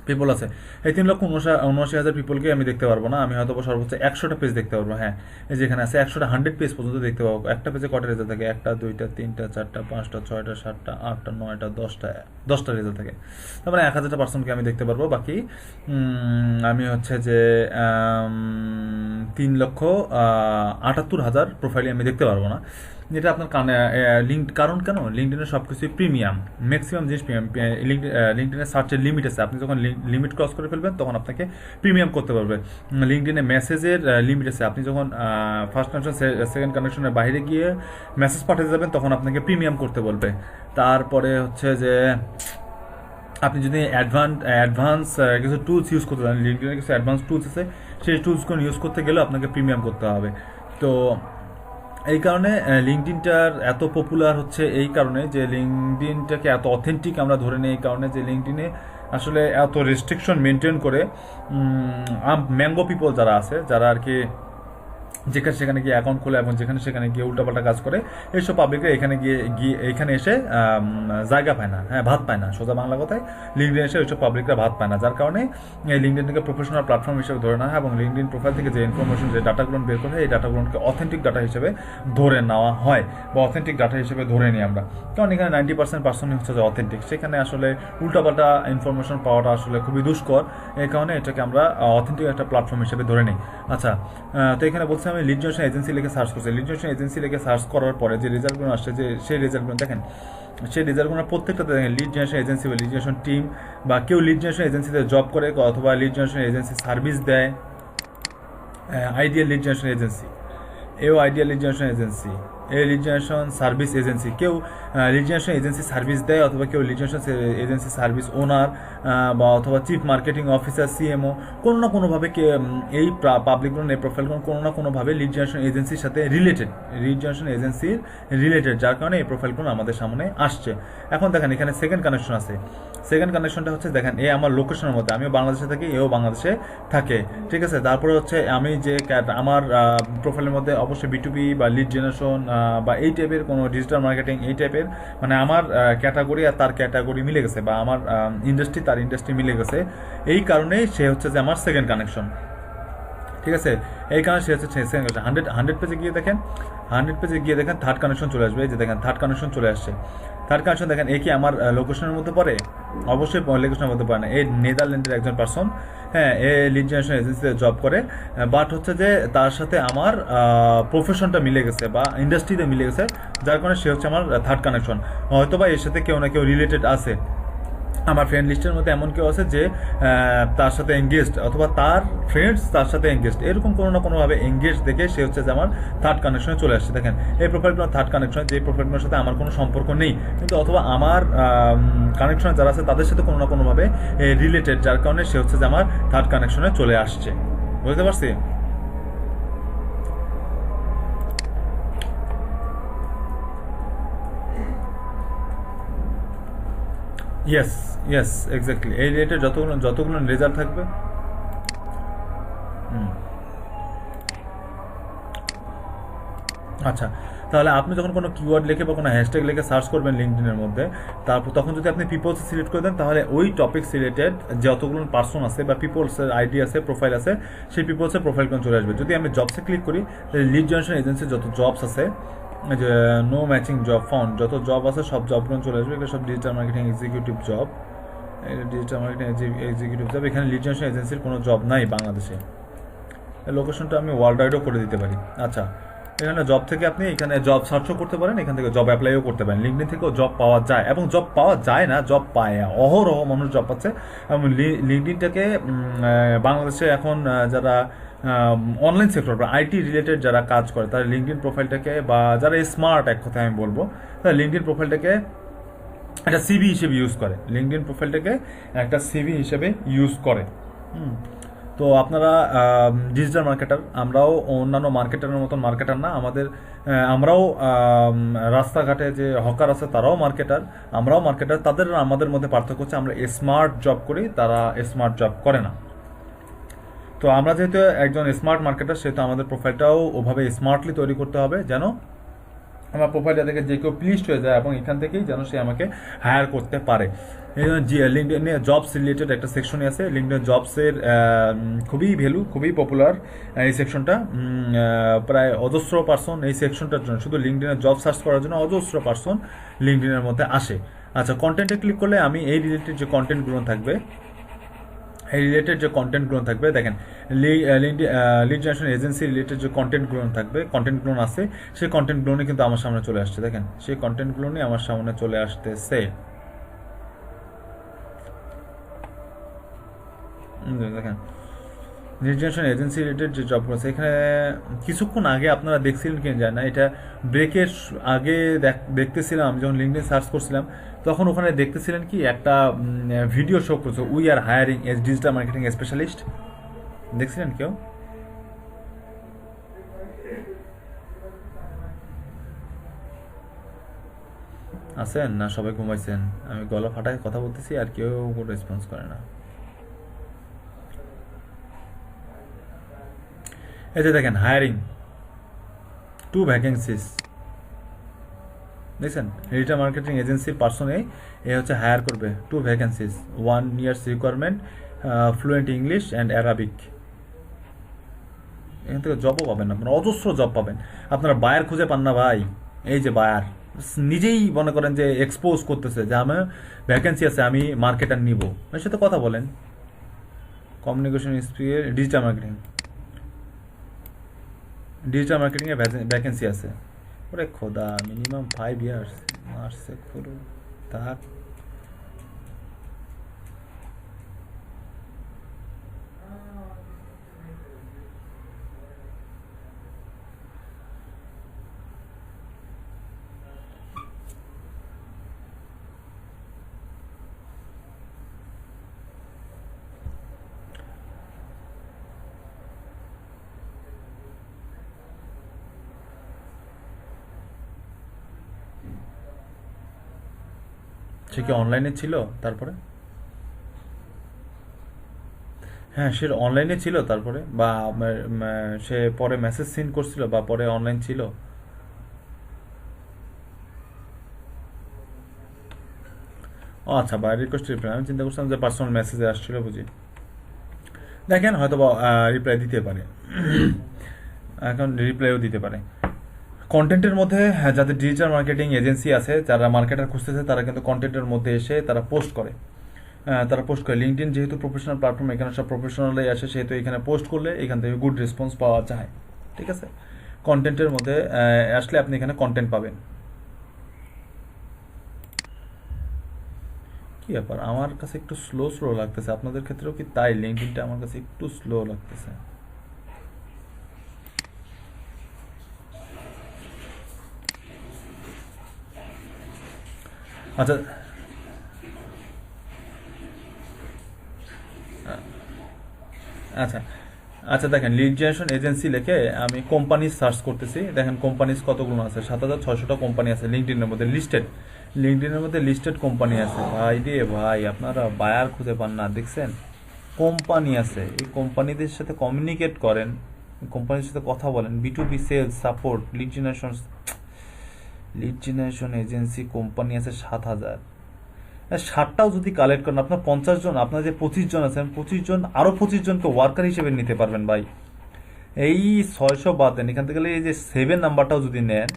পিপল আছে। এই 3,79,000 পিপলকে আমি দেখতে পারবো না, আমি হয়তো সর্বোচ্চ 100টা পেজ দেখতে পারবো। হ্যাঁ, এই যেখানে আছে 100 পেজ পর্যন্ত দেখতে পাবো। একটা পেজে কটা রেজাল্ট থাকে? 1টা, 2টা, 3টা, 4টা, 5টা, 6টা, 7টা, 8টা, 9টা, 10টা রেজাল্ট থাকে। তার মানে 1000টা পার্সনকে আমি দেখতে পারবো। বাকি আমি হচ্ছে যে 3,78,000 প্রোফাইলে আমি দেখতে পারবো না। যেটা আপনার কারণ কেন? লিঙ্কডিনের সব কিছুই প্রিমিয়াম, ম্যাক্সিমাম জিনিস প্রিমিয়াম। লিঙ্কডিনের সার্চের লিমিট আছে, আপনি যখন লিমিট ক্রস করে ফেলবেন তখন আপনাকে প্রিমিয়াম করতে পারবে। লিঙ্কডিনে মেসেজের লিমিট আছে, আপনি যখন ফার্স্ট কানেকশন সেকেন্ড কানেকশনের বাইরে গিয়ে মেসেজ পাঠাতে যাবেন তখন আপনাকে প্রিমিয়াম করতে বলবে। তারপরে হচ্ছে যে আপনি যদি অ্যাডভান্স কিছু টুলস ইউজ করতে চান, লিঙ্কডিনের কিছু অ্যাডভান্স টুলস আছে, সেই টুলসগুলো ইউজ করতে গেলেও আপনাকে প্রিমিয়াম করতে হবে। তো এই কারণে লিঙ্কডইনটার এত পপুলার হচ্ছে, এই কারণে যে লিঙ্কডইনটাকে এত অথেন্টিক আমরা ধরে নিই, এই কারণে যে লিঙ্কডইনে আসলে এত রেস্ট্রিকশন মেনটেন করে ম্যাঙ্গো পিপল যারা আছে, যারা আর কি যেখানে সেখানে গিয়ে অ্যাকাউন্ট খোলে এবং যেখানে সেখানে গিয়ে উল্টাপাল্টা কাজ করে, এইসব পাবলিকরা এখানে গিয়ে এখানে এসে জায়গা পায় না, ভাত পায় না, সোজা বাংলা কথায় লিঙ্কডিন এসে ওইসব পাবলিকরা ভাত পায় না। যার কারণে লিঙ্কডিনকে প্রফেশনাল প্ল্যাটফর্ম হিসেবে ধরে নেওয়া হয় এবং লিঙ্কডিন প্রোফাইল থেকে যে ইনফরমেশন, যে ডাটাগুলো বের করে এই ডাটাগুলোকে অথেন্টিক ডাটা হিসেবে ধরে নেওয়া হয় বা অথেন্টিক ডাটা হিসেবে ধরে নিই আমরা। কারণ এখানে 90% হচ্ছে যে অথেন্টিক, সেখানে আসলে উল্টাপাল্টা ইনফরমেশন পাওয়াটা আসলে খুবই দুষ্কর। এই কারণে এটাকে আমরা অথেন্টিক একটা প্ল্যাটফর্ম হিসেবে ধরে নিই। আচ্ছা, তো এখানে বলছি আমি লিড জেনারেশন এজেন্সি লিখে সার্চ করছি। লিড জেনারেশন এজেন্সি লিখে সার্চ করার পরে যে রেজাল্টগুলো আসছে, যে সেই রেজাল্টগুলো দেখেন, সেই রেজাল্টগুলো প্রত্যেকটাতে দেখেন লিড জেনারেশন এজেন্সি বা লিড জেনারেশন টিম, বা কেউ লিড জেনারেশন এজেন্সিতে জব করে অথবা লিড জেনারেশন এজেন্সি সার্ভিস দেয়, ideal lead generation agency, ideal lead generation agency, lead generation service agency, কেউ লিড জেনারেশন এজেন্সি সার্ভিস দেয় অথবা কেউ লিড জেনারেশন এজেন্সি সার্ভিস ওনার বা অথবা চিফ মার্কেটিং অফিসার, সিএমও, কোনো না কোনোভাবে এই পাবলিকগুলো, এই প্রোফাইলগুলো কোনো না কোনোভাবে লিড জেনারেশন এজেন্সির সাথে রিলেটেড, লিড জেনারেশন এজেন্সির রিলেটেড, যার কারণে এই প্রোফাইলগুলো আমাদের সামনে আসছে। এখন দেখেন এখানে সেকেন্ড কানেকশন আছে। সেকেন্ড কানেকশনটা হচ্ছে দেখেন, এ আমার লোকেশনের মধ্যে, আমিও বাংলাদেশে থাকি, এও বাংলাদেশে থাকে, ঠিক আছে। তারপরে হচ্ছে আমি যে আমার প্রোফাইলের মধ্যে অবশ্যই বিটুবি বা লিড জেনারেশন বা এই টাইপের কোনো ডিজিটাল মার্কেটিং, এই টাইপের মানে আমার ক্যাটাগরি আর তার ক্যাটাগরি মিলে গেছে, বা আমার ইন্ডাস্ট্রি তার ইন্ডাস্ট্রি মিলে গেছে। এই কারণেই সে হচ্ছে যে আমার সেকেন্ড কানেকশন, ঠিক আছে। এই কারণে সে হচ্ছে সেকেন্ড কানেকশন। 100 পেজে গিয়ে দেখেন, 100 পেজে গিয়ে দেখেন থার্ড কানেকশন চলে আসবে। এই যে দেখেন থার্ড কানেকশন চলে আসছে। থার্ড কানেকশন দেখেন, এই কি আমার লোকেশনের মধ্যে পড়ে? অবশ্যই লোকেশনের মধ্যে পড়ে না। এই নেদারল্যান্ডের একজন পার্সন, এ লিড জেনারেশন এজেন্সিতে জব করে, বাট হচ্ছে যে তার সাথে আমার প্রফেশনটা মিলে গেছে বা ইন্ডাস্ট্রিতে মিলে গেছে, যার কারণে সে হচ্ছে আমার থার্ড কানেকশন। হয়তো বা এর সাথে কেউ না কেউ রিলেটেড আছে। আমার ফ্রেন্ড লিস্টের মধ্যে এমন কেউ আছে যে তার সাথে এঙ্গেজড, অথবা তার ফ্রেন্ডস তার সাথে এঙ্গেজড, এরকম কোনো না কোনোভাবে এঙ্গেজ দেখে সে হচ্ছে যে আমার থার্ড কানেকশনে চলে আসছে। দেখেন এই প্রোফাইলগুলো থার্ড কানেকশন, যে প্রোফাইলগুলোর সাথে আমার কোনো সম্পর্ক নেই, কিন্তু অথবা আমার কানেকশনে যারা আছে তাদের সাথে কোনো না কোনোভাবে রিলেটেড, যার কারণে সে হচ্ছে যে আমার থার্ড কানেকশনে চলে আসছে। বুঝতে পারছি? Yes, yes, exactly. এই রিলেটেড যতগুলো রেজাল্ট থাকবে, আচ্ছা, তাহলে আপনি যখন কোনো কিওয়ার্ড লিখে বা কোনো হ্যাশট্যাগ লিখে সার্চ করবেন লিঙ্কডইনের মধ্যে, তারপর তখন যদি আপনি পিপলস সিলেক্ট করে দেন, তাহলে ওই টপিকস রিলেটেড যতগুলো পার্সন আছে বা পিপলসের আইডি আছে, প্রোফাইল আছে, সেই পিপলসের প্রোফাইলগুলো চলে আসবে। যদি আমি জবসে ক্লিক করি, লিড জেনারেশন এজেন্সির যত জবস আছে, যে নো ম্যাচিং জব ফাউন্ড, যত জব আছে সব জবগুলো চলে আসবে। এগুলো সব digital marketing executive job, digital marketing executive job. এখানে লিড জেনারেশন এজেন্সির কোনো জব নাই বাংলাদেশে। লোকেশনটা আমি ওয়ার্ল্ড ওয়াইডও করে দিতে পারি। আচ্ছা, এখানে জব থেকে আপনি এখানে জব সার্চও করতে পারেন, এখান থেকে জব অ্যাপ্লাইও করতে পারেন। লিঙ্কডইন থেকেও জব পাওয়া যায়, এবং জব পাওয়া যায় না, জব পায়, অহরহ মানুষ জব পাচ্ছে। এবং লিঙ্কডইনটাকে বাংলাদেশে এখন যারা অনলাইন সেক্টর বা আইটি রিলেটেড যারা কাজ করে, তারা লিঙ্কডইন প্রোফাইলটাকে, বা যারা স্মার্ট, এক কথায় আমি বলবো, তারা লিঙ্কডইন প্রোফাইলটাকে একটা সিভি হিসেবে ইউজ করে। লিঙ্কডইন প্রোফাইলটাকে একটা সিভি হিসেবে ইউজ করে। তো আপনারা ডিজিটাল মার্কেটার, আমরাও অন্যান্য মার্কেটারের মতন মার্কেটার না। আমরাও রাস্তাঘাটে যে হকার আছে তারাও মার্কেটার, আমরাও মার্কেটার। তাদের আমাদের মধ্যে পার্থক্য হচ্ছে আমরা স্মার্ট জব করি, তারা স্মার্ট জব করে না। তো আমরা যেহেতু একজন স্মার্ট মার্কেটার, সেহেতু আমাদের প্রোফাইলটাও ওভাবে স্মার্টলি তৈরি করতে হবে, যেন আমার প্রোফাইলটা থেকে যে কেউ প্লিজড হয়ে যায় এবং এখান থেকেই যেন সে আমাকে হায়ার করতে পারে। এই জন্য লিঙ্কডইনে জবস রিলেটেড একটা সেকশনই আছে। লিঙ্কডইন জবসের খুবই ভ্যালু, খুবই পপুলার এই সেকশনটা। প্রায় অজস্র পার্সন এই সেকশনটার জন্য, শুধু লিঙ্কডইনের জব সার্চ করার জন্য অজস্র পার্সন লিঙ্কডইনের মধ্যে আসে। আচ্ছা, কন্টেন্টে ক্লিক করলে আমি এই রিলেটেড যে কন্টেন্টগুলো থাকবে, দেখেন লিড জেনারেশন এজেন্সি রিলেটেড যে কন্টেন্টগুলো থাকবে, কন্টেন্টগুলো আছে, সেই কন্টেন্টগুলো কিন্তু আমার সামনে চলে আসছে। দেখেন সেই কন্টেন্টগুলো নিয়ে আমার সামনে চলে আসতেছে। দেখেন লিড জেনারেশন এজেন্সি রিলেটেড যে জবগুলো আছে, এখানে কিছুক্ষণ আগে আপনারা দেখছিলেন কিনা জানি না, এটা ব্রেকের আগে দেখতেছিলাম, আমি যখন লিঙ্কডইন সার্চ করছিলাম তখন ওখানে দেখতেছিলেন কি একটা ভিডিও শো করছে, we are hiring as digital marketing specialist. দেখছিলেন কেউ? আছেন না সবাই ঘুমাইছেন? আমি গলা ফাটায় কথা বলতেছি আর কেউ রেসপন্স করে না। এই যে দেখেন হায়ারিং 2 ভ্যাকেন্সিস, দেখছেন ডিজিটাল মার্কেটিং এজেন্সির পার্সনে এ হচ্ছে হায়ার করবে 2 vacancies, 1 years requirement, fluent English and Arabic. এখান থেকে জবও পাবেন, আপনারা অজস্র জব পাবেন। আপনারা বায়ার খুঁজে পান না ভাই, এই যে বায়ার নিজেই মনে করেন যে এক্সপোজ করতেছে যে আমার ভ্যাকেন্সি আছে, আমি মার্কেটার নিব, এর সাথে কথা বলেন। কমিউনিকেশন স্কিল, ডিজিটাল মার্কেটিংয়ে ভ্যাকেন্সি আছে। ওরে খোদা, মিনিমাম 5 ইয়ার্স মার্সে করো থাক। সে কি অনলাইনে ছিল তারপরে? হ্যাঁ, সে অনলাইনে ছিল তারপরে, বা সে পরে মেসেজ সিন করছিল বা পরে অনলাইন ছিল? ও আচ্ছা, বা রিকোয়েস্ট রিপ্লাই, আমি চিন্তা করছিলাম যে পার্সোনাল মেসেজে আসছিল বুঝি। দেখেন হয়তো বা রিপ্লাই দিতে পারে, এখন রিপ্লাইও দিতে পারে। কন্টেন্টের মধ্যে যাদের ডিজিটাল মার্কেটিং এজেন্সি আছে, যারা মার্কেটার খুঁজতেছে, তারা কিন্তু কন্টেন্টের মধ্যে এসে তারা পোস্ট করে। লিঙ্কডইন যেহেতু প্রফেশনাল প্ল্যাটফর্ম, এখানে সব প্রফেশনালই আসে, সেহেতু এখানে পোস্ট করলে এখান থেকে গুড রেসপন্স পাওয়া যায়। ঠিক আছে, কন্টেন্টের মধ্যে আসলে আপনি এখানে কন্টেন্ট পাবেন। কি ব্যাপার, আমার কাছে একটু স্লো স্লো লাগতেছে, আপনাদের ক্ষেত্রেও কি তাই? লিঙ্কডইনটা আমার কাছে একটু স্লো লাগতেছে। আচ্ছা আচ্ছা আচ্ছা, দেখেন লিড জেনারেশন এজেন্সি লিখে আমি কোম্পানি সার্চ করতেছি, দেখেন কোম্পানিজ কতগুলো আছে, 7,600টা কোম্পানি আছে লিঙ্কডইনের মধ্যে লিস্টেড। লিঙ্কডইনের মধ্যে লিস্টেড কোম্পানি আছে ভাই রে ভাই, আপনারা বায়ার খুঁজে পান না, দেখছেন কোম্পানি আছে। এই কোম্পানিদের সাথে কমিউনিকেট করেন, কোম্পানির সাথে কথা বলেন, B2B sales support, lead generation agency company আছে 7,000। 60টাও যদি কালেক্ট করেন, আপনার 50 জন, আপনার যে 25 জন আছেন, 25 জন আরো 25 জনকে ওয়ার্কার হিসেবে নিতে পারবেন ভাই। এই 600 বাদ দেন, এখান থেকে এই যে 7 নাম্বারটাও যদি নেন,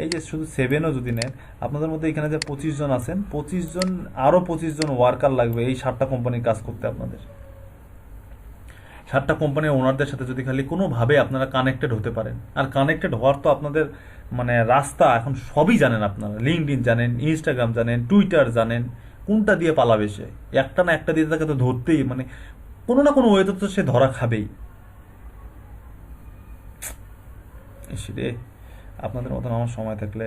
এই যে শুধু 7ও যদি নেন, আপনাদের মধ্যে এখানে যে 25 জন আছেন, 25 জন আরো 25 জন ওয়ার্কার লাগবে এই 60টা কোম্পানির কাজ করতে আপনাদের। 60টা কোম্পানির ওনারদের সাথে যদি খালি কোনোভাবে আপনারা কানেক্টেড হতে পারেন, আর কানেক্টেড হওয়ার তো আপনাদের মানে রাস্তা এখন সবই জানেন আপনারা, লিঙ্কডইন জানেন, ইনস্টাগ্রাম জানেন, টুইটার জানেন, কোনটা দিয়ে পালাবে সে? একটা না একটা দিয়ে তাকে তো ধরতেই, মানে কোনো না কোনো ওয়েতে তো সে ধরা খাবেই। রে, আপনাদের মতন আমার সময় থাকলে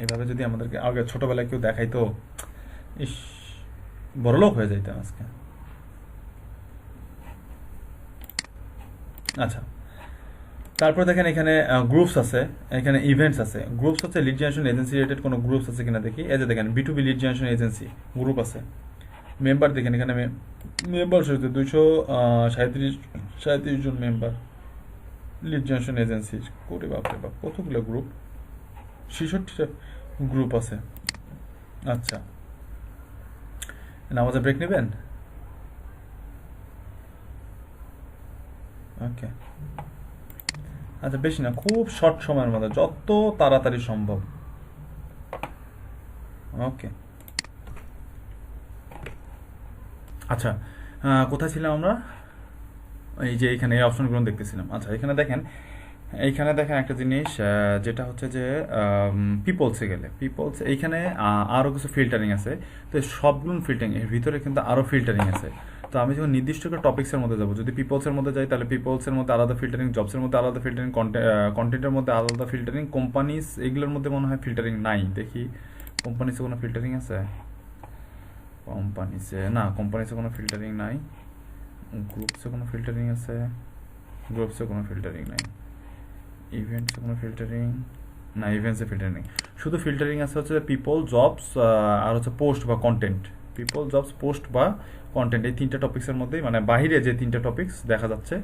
এভাবে যদি আমাদেরকে আগে ছোটবেলায় কেউ দেখাইতো, ইস, বড়লোক হয়ে যাইতাম আজকে। আচ্ছা, তারপর দেখেন এখানে গ্রুপস আছে, এখানে ইভেন্টস আছে। গ্রুপস হচ্ছে লিড জেনারেশন এজেন্সি রিলেটেড কোনো গ্রুপস আছে কিনা দেখি। এই যে দেখেন B2B lead generation agency group আছে। মেম্বার দেখেন এখানে, মেম্বার হচ্ছে 237 জন মেম্বার লিড জেনারেশন এজেন্সির। করে বাপরে বাপ, কতগুলো গ্রুপ, 66টা গ্রুপ আছে। আচ্ছা, নামাজে ব্রেক নেবেন? ওকে, আচ্ছা বেশি না, খুব শর্ট সময়ের মধ্যে, যত তাড়াতাড়ি সম্ভব। ওকে, আচ্ছা কোথায় ছিলাম আমরা? এই যে এখানে এই অপশনগুলো দেখতেছিলাম। আচ্ছা, এইখানে দেখেন একটা জিনিস, যেটা হচ্ছে যে পিপলসে গেলে, এইখানে আরও কিছু ফিল্টারিং আছে। তো সবগুলো ফিল্টারিং এর ভিতরে কিন্তু আরও ফিল্টারিং আছে। তো আমি যখন নির্দিষ্ট করে টপিক্সের মধ্যে যাবো, যদি পিপলসের মধ্যে যাই, তাহলে পিপলসের মধ্যে আলাদা ফিল্টারিং, জবসের মধ্যে আলাদা ফিল্টারিং, কন্টেন্টের মধ্যে আলাদা ফিল্টারিং, কোম্পানিজ এগুলোর মধ্যে মনে হয় ফিল্টারিং নাই। দেখি কোম্পানিসে কোনো ফিল্টারিং আছে? কোম্পানিসে কোনো ফিল্টারিং নাই। গ্রুপসে কোনো ফিল্টারিং আছে? গ্রুপসে কোনো ফিল্টারিং নাই। ইভেন্টস কোনো ফিল্টারিং না, ইভেন্টসে ফিল্টারিং নেই, শুধু ফিল্টারিং আছে হচ্ছে পিপল, জবস আর হচ্ছে পোস্ট বা কন্টেন্ট। পিপল, জবস, পোস্ট বা কন্টেন্ট, এই তিনটা টপিক্সের মধ্যেই, মানে বাইরে যে তিনটা টপিক্স দেখা যাচ্ছে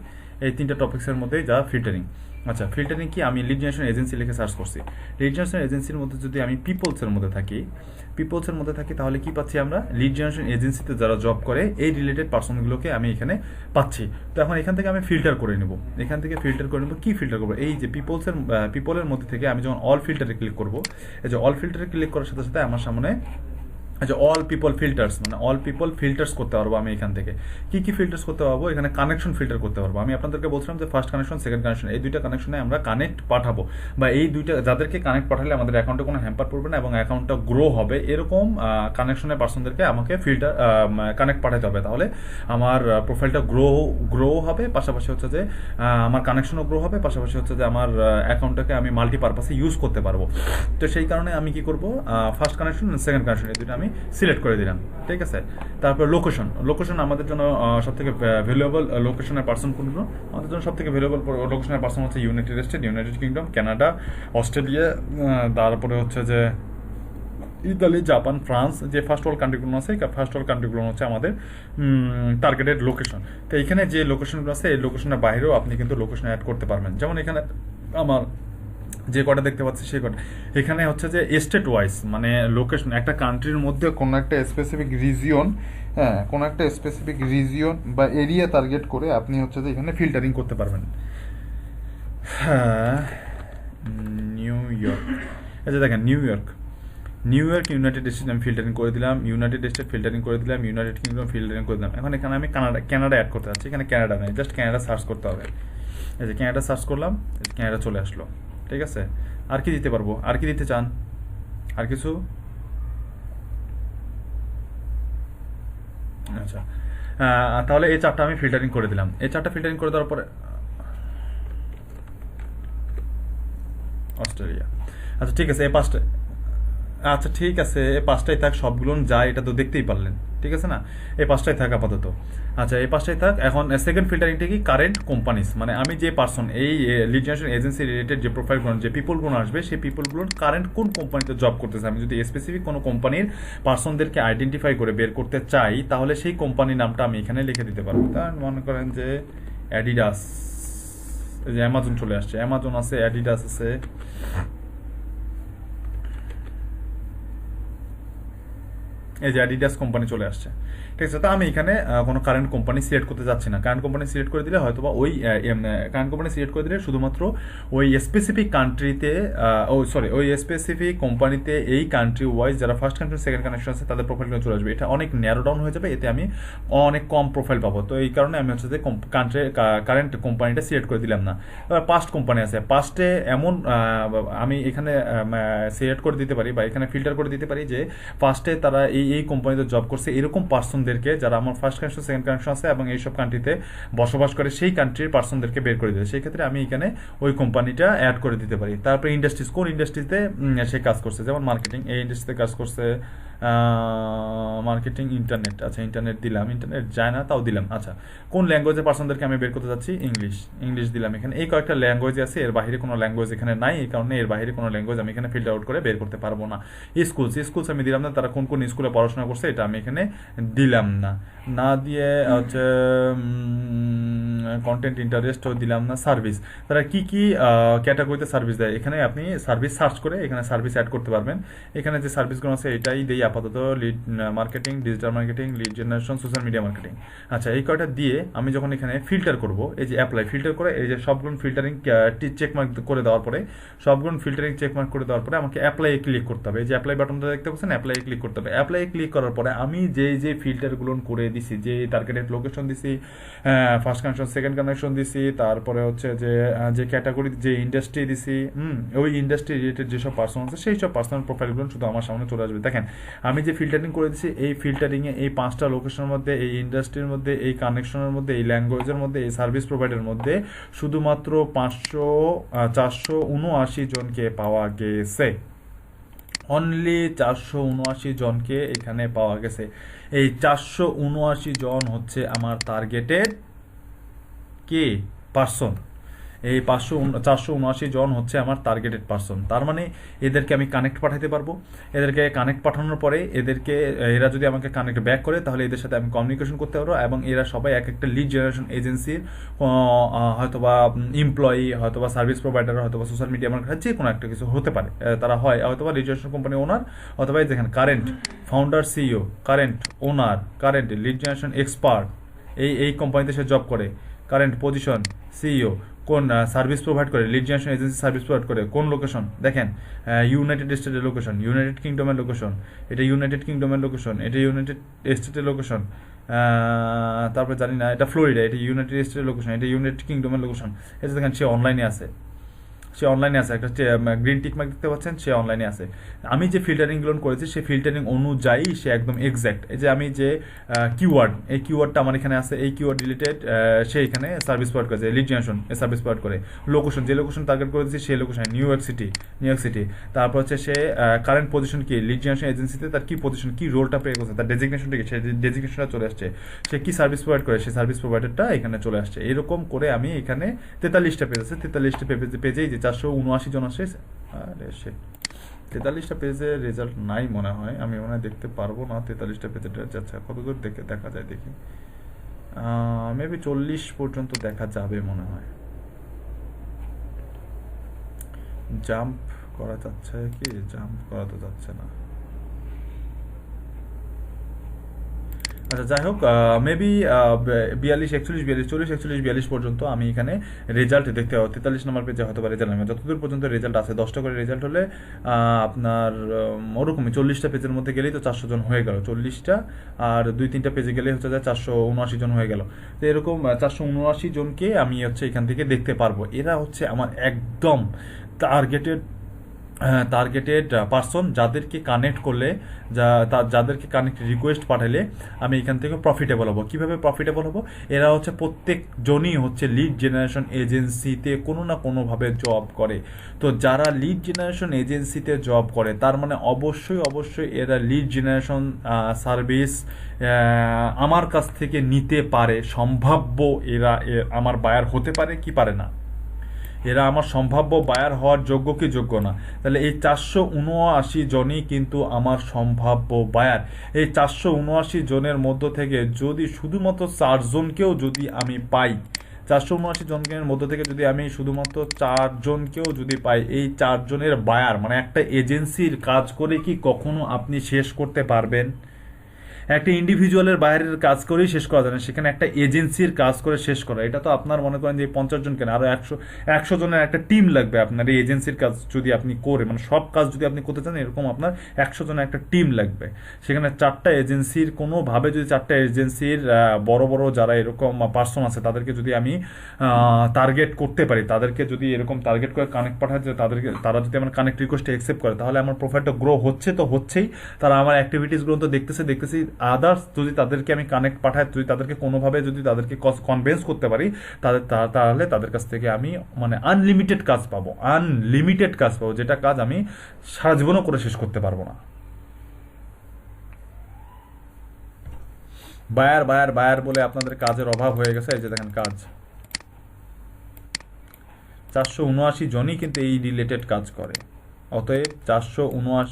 এই তিনটা টপিক্সের মধ্যেই যা ফিল্টারিং। আচ্ছা, ফিল্টারিং কি, আমি লিড জেনারেশন এজেন্সি লিখে সার্চ করছি, লিড জেনারেশন এজেন্সির মধ্যে যদি আমি পিপলসের মধ্যে থাকি, তাহলে কি পাচ্ছি আমরা, লিড জেনারেশন এজেন্সিতে যারা জব করে এই রিলেটেড পার্সনগুলোকে আমি এখানে পাচ্ছি। তো এখন এখান থেকে আমি ফিল্টার করে নেব, কি ফিল্টার করবো, এই যে পিপলের মধ্যে থেকে আমি যখন অল ফিল্টারে ক্লিক করবো, এই যে অল ফিল্টারে ক্লিক করার সাথে সাথে আমার সামনে আচ্ছা অল পিপল ফিল্টার্স, মানে অল পিপল ফিল্টার্স করতে পারবো আমি এখান থেকে। কি ফিল্টার্স করতে পারবো, এখানে কানেকশন ফিল্টার করতে পারবো। আমি আপনাদেরকে বলছিলাম যে ফার্স্ট কানেকশন, সেকেন্ড কানেকশন, এই দুইটা কানেকশনে আমরা কানেক্ট পাঠাবো, বা এই দুইটা যাদেরকে কানেক্ট পাঠালে আমাদের অ্যাকাউন্টে কোনো হ্যাম্পার পড়বে না এবং অ্যাকাউন্টটা গ্রো হবে, এরকম কানেকশনের পার্সনদেরকে আমাকে ফিল্টার কানেক্ট পাঠাতে হবে। তাহলে আমার প্রোফাইলটা গ্রো হবে, পাশাপাশি হচ্ছে যে আমার কানেকশনও গ্রো হবে, পাশাপাশি হচ্ছে যে আমার অ্যাকাউন্টটাকে আমি মাল্টিপারপাসে ইউজ করতে পারবো। তো সেই কারণে আমি কি করবো, ফার্স্ট কানেকশন, সেকেন্ড কানেকশন, এই দুটো আমি সিলেক্ট করে দিলাম, ঠিক আছে। তারপর লোকেশন আমাদের জন্য সবথেকে ভ্যালুয়েবল লোকেশনের পার্সন কোনগুলো, আমাদের জন্য সবথেকে ভ্যালুয়েবল লোকেশনের পার্সন হচ্ছে United state, United kingdom, Canada, Australia, তারপরে হচ্ছে যে ইতালি, জাপান, ফ্রান্স, যে ফার্স্ট ওয়ার্ল্ড কান্ট্রিগুলো আছে, ফার্স্ট ওয়ার্ল্ড কান্ট্রিগুলো হচ্ছে আমাদের টার্গেটেড লোকেশন। তো এখানে যে লোকেশনগুলো আছে এই লোকেশনের বাইরেও আপনি কিন্তু লোকেশন অ্যাড করতে পারবেন। যেমন এখানে আমার যে কটা দেখতে পাচ্ছি সেই কটা, এখানে হচ্ছে যে স্টেট ওয়াইজ, মানে লোকেশন একটা কান্ট্রির মধ্যে কোনো একটা স্পেসিফিক রিজিয়ন, হ্যাঁ কোনো একটা স্পেসিফিক রিজিয়ন বা এরিয়া টার্গেট করে আপনি হচ্ছে যে এখানে ফিল্টারিং করতে পারবেন। হ্যাঁ, নিউ ইয়র্ক, আচ্ছা দেখেন নিউ ইয়র্ক, ইউনাইটেড স্টেট আমি ফিল্টারিং করে দিলাম, ইউনাইটেড স্টেট ফিল্টারিং করে দিলাম, ইউনাইটেড কিংডম ফিল্টারিং করে দিলাম। এখন এখানে আমি কানাডা অ্যাড করতে চাচ্ছি, এখানে কানাডা নেই, জাস্ট কানাডা সার্চ করতে হবে। এই যে কানাডা সার্চ করলাম, কানাডা চলে আসলো, ঠিক আছে। আর কি দিতে পারবো, আর কি দিতে চান, আর কিছু, আচ্ছা তাহলে এই চারটা আমি ফিল্টারিং করে দিলাম। এই চারটা ফিল্টারিং করে দেওয়ার পরে অস্ট্রেলিয়া, আচ্ছা ঠিক আছে, এই পাঁচটা, আচ্ছা ঠিক আছে এই পাঁচটাই থাক, সবগুলো যায় এটা তো দেখতেই পারলেন, ঠিক আছে না, এই পাঁচটাই থাক আপাতত। আচ্ছা এই পাঁচটাই থাক। এখন সেকেন্ড ফিল্টারিংটা কি, কারেন্ট কোম্পানিজ, মানে আমি যে পার্সন এই লিড জেনারেশন এজেন্সি রিলেটেড যে প্রোফাইলগুলো, যে পিপলগুলো আসবে সেই পিপলগুলোর কারেন্ট কোন কোম্পানিতে জব করতেছে, আমি যদি স্পেসিফিক কোনো কোম্পানির পার্সনদেরকে আইডেন্টিফাই করে বের করতে চাই তাহলে সেই কোম্পানির নামটা আমি এখানে লিখে দিতে পারবো। তার মনে করেন যে অ্যাডিডাস, যে অ্যামাজন চলে আসছে, অ্যামাজন আছে, অ্যাডিডাস আছে, এই যে অ্যাডিডাস কোম্পানি চলে আসছে, ঠিক আছে। তো আমি এখানে কোনো কারেন্ট কোম্পানি সিলেক্ট করতে যাচ্ছি না। কারেন্ট কোম্পানি সিলেক্ট করে দিলে হয়তো বা ওই কারেন্ট কোম্পানি সিলেক্ট করে দিলে শুধুমাত্র ওই স্পেসিফিক কান্ট্রিতে, ওই স্পেসিফিক কোম্পানিতে এই কান্ট্রি ওয়াইজ যারা ফার্স্ট কানেকশন, সেকেন্ড কানেকশন আছে তাদের প্রোফাইলগুলো চলে আসবে। এটা অনেক ন্যারো ডাউন হয়ে যাবে, এতে আমি অনেক কম প্রোফাইল পাবো। তো এই কারণে আমি হচ্ছে যে কারেন্ট কোম্পানিটা সিলেক্ট করে দিলাম না। এবার পাস্ট কোম্পানি আছে, পাস্টে এমন আমি এখানে সিলেক্ট করে দিতে পারি বা এখানে ফিল্টার করে দিতে পারি যে ফার্স্টে তারা এই কোম্পানিতে জব করছে এরকম পার্সনদেরকে, যারা আমার ফার্স্ট কানেকশন, সেকেন্ড কানেকশন আছে এবং এইসব কান্ট্রিতে বসবাস করে সেই কান্ট্রির পার্সনদেরকে বের করে দেবে। সেই ক্ষেত্রে আমি এখানে ওই কোম্পানিটা অ্যাড করে দিতে পারি। তারপরে ইন্ডাস্ট্রিজ, কোন ইন্ডাস্ট্রিতে সে কাজ করছে, যেমন মার্কেটিং, এই ইন্ডাস্ট্রিতে কাজ করছে, মার্কেটিং, ইন্টারনেট, আচ্ছা ইন্টারনেট দিলাম, ইন্টারনেট যায় না তাও দিলাম। আচ্ছা কোন ল্যাঙ্গুয়েজের পার্সনদেরকে আমি বের করতে যাচ্ছি, ইংলিশ দিলাম। এখানে এই কয়েকটা ল্যাঙ্গুয়েজ আছে, এর বাইরে কোনো ল্যাঙ্গুয়েজ এখানে নাই, এই কারণে এর বাইরে কোনো ল্যাঙ্গুয়েজ আমি এখানে ফিল্টার আউট করে বের করতে পারবো না। স্কুলস আমি দিলাম না, তারা কোন কোন স্কুলে পড়াশোনা করছে এটা আমি এখানে দিলাম না দিয়ে হচ্ছে কন্টেন্ট ইন্টারেস্টও দিলাম না। সার্ভিস, তারা কি ক্যাটাগরিতে সার্ভিস দেয়, এখানে আপনি সার্ভিস সার্চ করে এখানে সার্ভিস অ্যাড করতে পারবেন। এখানে যে সার্ভিসগুলো আছে এটাই দেই আপাতত, lead marketing, digital marketing, lead generation, social media marketing. আচ্ছা এই কয়টা দিয়ে আমি যখন এখানে ফিল্টার করব, এই যে অ্যাপ্লাই, ফিল্টার করে এই যে সবগুলো ফিল্টারিং চেকমার্ক করে দেওয়ার পরে, আমাকে অ্যাপ্লাই ক্লিক করতে হবে। এই যে অ্যাপ্লাই বাটনটা দেখতে পাচ্ছেন, অ্যাপ্লাই ক্লিক করতে হবে। অ্যাপ্লাই ক্লিক করার পরে আমি যে ফিল্টারগুলো করে দিছি, যে টার্গেটেড লোকেশন দিছি, ফার্স্ট কানেকশন, সেকেন্ড কানেকশন দিছি, তারপরে হচ্ছে যে ক্যাটাগরি, যে ইন্ডাস্ট্রি দিছি, ওই ইন্ডাস্ট্রি রিলেটেড যেসব পার্সন আছে সেই সব পার্সোনাল প্রোফাইলগুলো শুধু আমার সামনে চলে আসবে। দেখেন আমি যে ফিল্টারিং করে দিছি, এই ফিল্টারিংয়ে এই 5টা লোকেশনের মধ্যে, এই ইন্ডাস্ট্রির মধ্যে, এই কানেকশনের মধ্যে, এই ল্যাঙ্গুয়েজের মধ্যে, এই সার্ভিস প্রোভাইডারের মধ্যে শুধুমাত্র 479 জনকে পাওয়া গেছে, অনলি 479 জনকে এখানে পাওয়া গেছে। এই 479 জন হচ্ছে আমার টার্গেটেড কি পার্সন। এই 479 জন হচ্ছে আমার টার্গেটেড পার্সন। তার মানে এদেরকে আমি কানেক্ট পাঠাতে পারবো। এদেরকে কানেক্ট পাঠানোর পরে এরা যদি আমাকে কানেক্ট ব্যাক করে, তাহলে এদের সাথে আমি কমিউনিকেশন করতে পারবো, এবং এরা সবাই এক একটা লিড জেনারেশন এজেন্সির হয়তোবা এমপ্লয়ি, হয়তোবা সার্ভিস প্রোভাইডার, হয়তোবা সোশ্যাল মিডিয়া মার্কেটার, যে কোনো একটা কিছু হতে পারে। তারা হয় হয়তোবা লিড জেনারেশন কোম্পানি ওনার, অথবা দেখেন কারেন্ট ফাউন্ডার সিইও, কারেন্ট ওনার, কারেন্ট লিড জেনারেশন এক্সপার্ট, এই কোম্পানিতে সে জব করে, কারেন্ট পজিশন সিইও, কোন সার্ভিস প্রোভাইড করে, lead generation agency service provide করে, কোন লোকেশন দেখেন, ইউনাইটেড স্টেটের লোকেশন, ইউনাইটেড কিংডমের লোকেশন, এটা ইউনাইটেড কিংডমের লোকেশন, এটা ইউনাইটেড স্টেটের লোকেশন, তারপরে জানি না এটা ফ্লোরিডা, এটা ইউনাইটেড স্টেটের লোকেশন, এটা ইউনাইটেড কিংডমের লোকেশন। এটা দেখেন সে অনলাইনে আছে, একটা গ্রিন টিক মার্ক দেখতে পাচ্ছেন, সে অনলাইনে আছে। আমি যে ফিল্টারিংগুলো করেছি সেই ফিল্টারিং অনুযায়ী সে একদম এক্স্যাক্ট। এই যে আমি যে এই কিওয়ার্ডটা আমার এখানে আছে, এই কিওয়ার্ড রিলেটেড সে এখানে সার্ভিস প্রোভাইড করেছে, লিড জেনারেশন সার্ভিস প্রোভাইড করে। লোকেশন, যে লোকেশন টার্গেট করেছি সেই লোকেশন নিউ ইয়র্ক সিটি। তারপর হচ্ছে সে কারেন্ট পজিশন কি, লিড জেনারেশন এজেন্সিতে তার কি পজিশন, কি রোলটা প্লে করছে, তার ডেজিগনেশনটা কি, সেই ডেজিগনেশনটা চলে আসছে। সে কি সার্ভিস প্রোভাইড করে, সেই সার্ভিস প্রোভাইডারটা এখানে চলে আসছে। এরকম করে আমি এখানে 43টা পেজ আছে, 43টা পেজেই যে 479 জন আসে। আরে সে 43টা পেজে রেজাল্ট নাই মনে হয়, আমি মনে হয় দেখতে পারবো না 43টা পেজের। আচ্ছা কত দূর দেখা যায় দেখি, মেবি 40 পর্যন্ত দেখা যাবে মনে হয়। জাম্প করা যাচ্ছে কি, জাম্প করা তো যাচ্ছে না। আচ্ছা যাই হোক, মেবি 42, 41, 42, 40, 41, 42 পর্যন্ত আমি এখানে রেজাল্ট দেখতে পাবো। 43 নম্বর পেজে হয়তো বা রেজাল্ট নেবে, যতদূর পর্যন্ত রেজাল্ট আছে, 10টা করে রেজাল্ট হলে আপনার ওরকমই 40টা পেজের মধ্যে গেলেই তো 400 জন হয়ে গেল, 40টা আর 2-3টা পেজে গেলেই হচ্ছে 479 জন হয়ে গেল। তো এরকম 479 জনকে আমি হচ্ছে এখান থেকে দেখতে পারবো। এরা হচ্ছে আমার একদম টার্গেটেড পার্সন, যাদেরকে কানেক্ট করলে, যাদেরকে কানেক্ট রিকোয়েস্ট পাঠালে আমি এখান থেকে প্রফিটেবল হবো। কিভাবে প্রফিটেবল হবো? এরা হচ্ছে প্রত্যেকজনই হচ্ছে লিড জেনারেশন এজেন্সিতে কোনো না কোনোভাবে জব করে। তো যারা লিড জেনারেশন এজেন্সিতে জব করে, তার মানে অবশ্যই এরা লিড জেনারেশন সার্ভিস আমার কাছ থেকে নিতে পারে। সম্ভাব্য এরা আমার বায়ার হতে পারে কি পারে না, এরা আমার সম্ভাব্য বায়ার হওয়ার যোগ্য কি যোগ্য না। তাহলে এই 479 জনই কিন্তু আমার সম্ভাব্য বায়ার। এই 479 জনের মধ্য থেকে যদি শুধুমাত্র 4 জনকেও যদি আমি পাই, 479 জনের মধ্য থেকে যদি আমি শুধুমাত্র 4 জনকেও যদি পাই, এই 4 জনের বায়ার, মানে একটা এজেন্সির কাজ করে কি কখনো আপনি শেষ করতে পারবেন? একটা ইন্ডিভিজুয়ালের বাইরের কাজ করেই শেষ করা যায় না, সেখানে একটা এজেন্সির কাজ করে শেষ করা, এটা তো আপনার মনে করেন যে 50 জন কেন, আরো 100 জনের একটা টিম লাগবে আপনার এই এজেন্সির কাজ যদি আপনি করে, মানে সব কাজ যদি আপনি করতে চান, এরকম আপনার 100 জনের একটা টিম লাগবে। সেখানে 4টা এজেন্সির কোনোভাবে যদি 4টা এজেন্সির বড় যারা এরকম পার্সন আছে তাদেরকে যদি আমি টার্গেট করতে পারি, তাদেরকে যদি এরকম টার্গেট করে কানেক্ট পাঠায়, তারা যদি আমার কানেক্ট রিকোয়েস্ট অ্যাকসেপ্ট করে, তাহলে আমার প্রোফাইলটা গ্রো হচ্ছে তো হচ্ছেই, তারা আমার অ্যাক্টিভিটিসগুলো তো দেখতেছি। আদার্স যদি তাদেরকে আমি কানেক্ট পাঠাই, যদি তাদেরকে কোনোভাবে যদি তাদেরকে কনভিন্স করতে পারি, তাহলে তাদের কাছ থেকে আমি মানে আনলিমিটেড কাজ পাবো, যেটা কাজ আমি সারা জীবনও করে শেষ করতে পারবো না। বায়ার বলে আপনাদের কাজের অভাব হয়ে গেছে। এই যে দেখেন কাজ, 479 জনই কিন্তু এই রিলেটেড কাজ করে। অতএব 479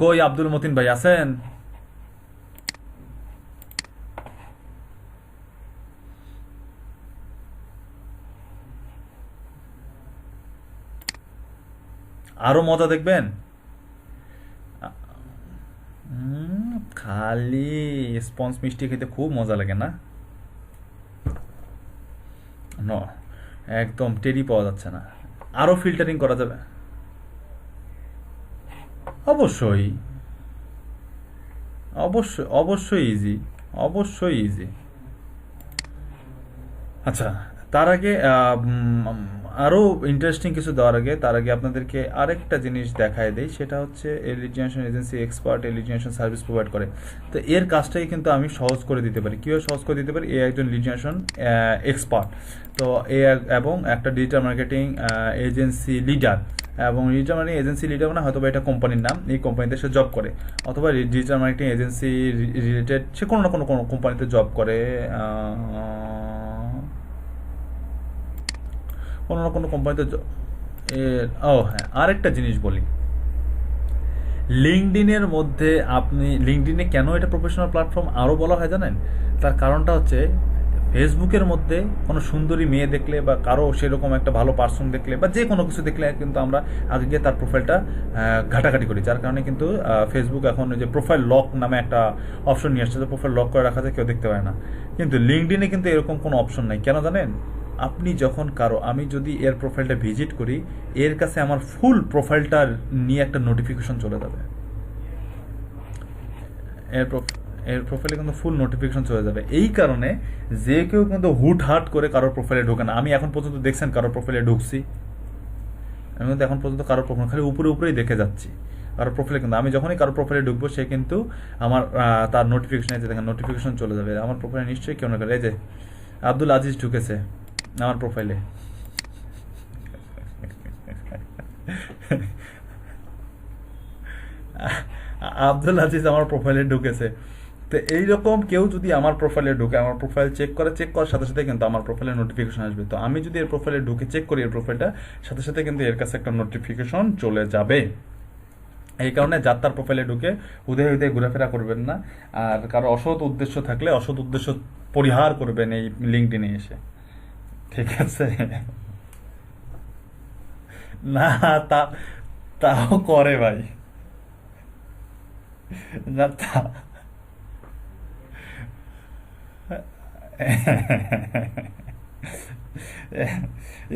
কই আব্দুল মতিন ভাই আছেন? আরো মজা দেখবেন? খালি স্পঞ্জ মিষ্টি খেতে খুব মজা লাগে না? একদম টেরি পাওয়া যাচ্ছে না। আরো ফিল্টারিং করা যাবে? অবশ্যই ইজি। আচ্ছা, তার আগে আরো ইন্টারেস্টিং কিছু দেওয়ার আগে আপনাদেরকে আরেকটা জিনিস দেখায় দেই, সেটা হচ্ছে lead generation agency expert lead generation service provide করে। তো এর কাজটাই কিন্তু আমি সহজ করে দিতে পারি। কীভাবে সহজ করে দিতে পারি? এ একজন লিড জেনারেশন এক্সপার্ট, তো এবং একটা ডিজিটাল মার্কেটিং এজেন্সি লিডার, এবং ডিজিটাল মার্কেটিং এজেন্সি লিডার মানে হয়তো এটা কোম্পানির নাম, এই কোম্পানিতে সে জব করে, অথবা ডিজিটাল মার্কেটিং এজেন্সি রিলেটেড সে কোনো না কোনো কোম্পানিতে জব করে। কোনো না কোনো কোম্পানিতে ও হ্যাঁ, আরেকটা জিনিস বলি, লিঙ্কডইনের মধ্যে আপনি লিঙ্কডইনে কেন এটা প্রফেশনাল প্ল্যাটফর্ম আরও বলা হয় জানেন? তার কারণটা হচ্ছে ফেসবুকের মধ্যে কোনো সুন্দরী মেয়ে দেখলে বা কারো সেরকম একটা ভালো পার্সন দেখলে বা যে কোনো কিছু দেখলে কিন্তু আমরা আগে গিয়ে তার প্রোফাইলটা ঘাটাঘাটি করি, যার কারণে কিন্তু ফেসবুক এখন ওই যে প্রোফাইল লক নামে একটা অপশন নিয়ে আসছে, যে প্রোফাইল লক করে রাখা যায়, কেউ দেখতে পায় না। কিন্তু লিঙ্কডইনে কিন্তু এরকম কোনো অপশন নাই। কেন জানেন? আপনি যখন আমি যদি এর প্রোফাইলটা ভিজিট করি, এর কাছে আমার ফুল প্রোফাইলটা নিয়ে একটা নোটিফিকেশন চলে যাবে। এর এর প্রোফাইলে কিন্তু ফুল নোটিফিকেশন চলে যাবে। এই কারণে যে কেউ কিন্তু হুটহাট করে কারোর প্রোফাইলে ঢোকে না। আমি এখন পর্যন্ত দেখছেন কারোর প্রোফাইলে ঢুকছি? আমি কিন্তু এখন পর্যন্ত কারোর প্রোফাইল খালি উপরে উপরেই দেখে যাচ্ছি। কারোর প্রোফাইলে কিন্তু আমি যখনই কারোর প্রোফাইলে ঢুকবো, সে কিন্তু আমার তার নোটিফিকেশন আছে, দেখেন নোটিফিকেশন চলে যাবে আমার প্রোফাইলে। নিশ্চয়ই কেউ না করে, এই যে আব্দুল আজিজ ঢুকেছে আমার প্রোফাইলে। আব্দুল আজিজ আমার প্রোফাইলে ঢুকেছে। তো এইরকম কেউ যদি আমার প্রোফাইলে ঢুকে, আমার প্রোফাইল চেক করার সাথে সাথে কিন্তু আমার প্রোফাইলে নোটিফিকেশন আসবে। তো আমি যদি এর প্রোফাইলে ঢুকে চেক করি এর প্রোফাইলটা, সাথে সাথে কিন্তু এর কাছে একটা নোটিফিকেশন চলে যাবে। এই কারণে যার তার প্রোফাইলে ঢুকে উদয় উদয় ঘোরাফেরা করবেন না। আর কারো অসৎ উদ্দেশ্য থাকলে অসৎ উদ্দেশ্য পরিহার করবেন এই লিঙ্কডইনে এসে। ঠিক আছে? না, তা তাও করে ভাই। না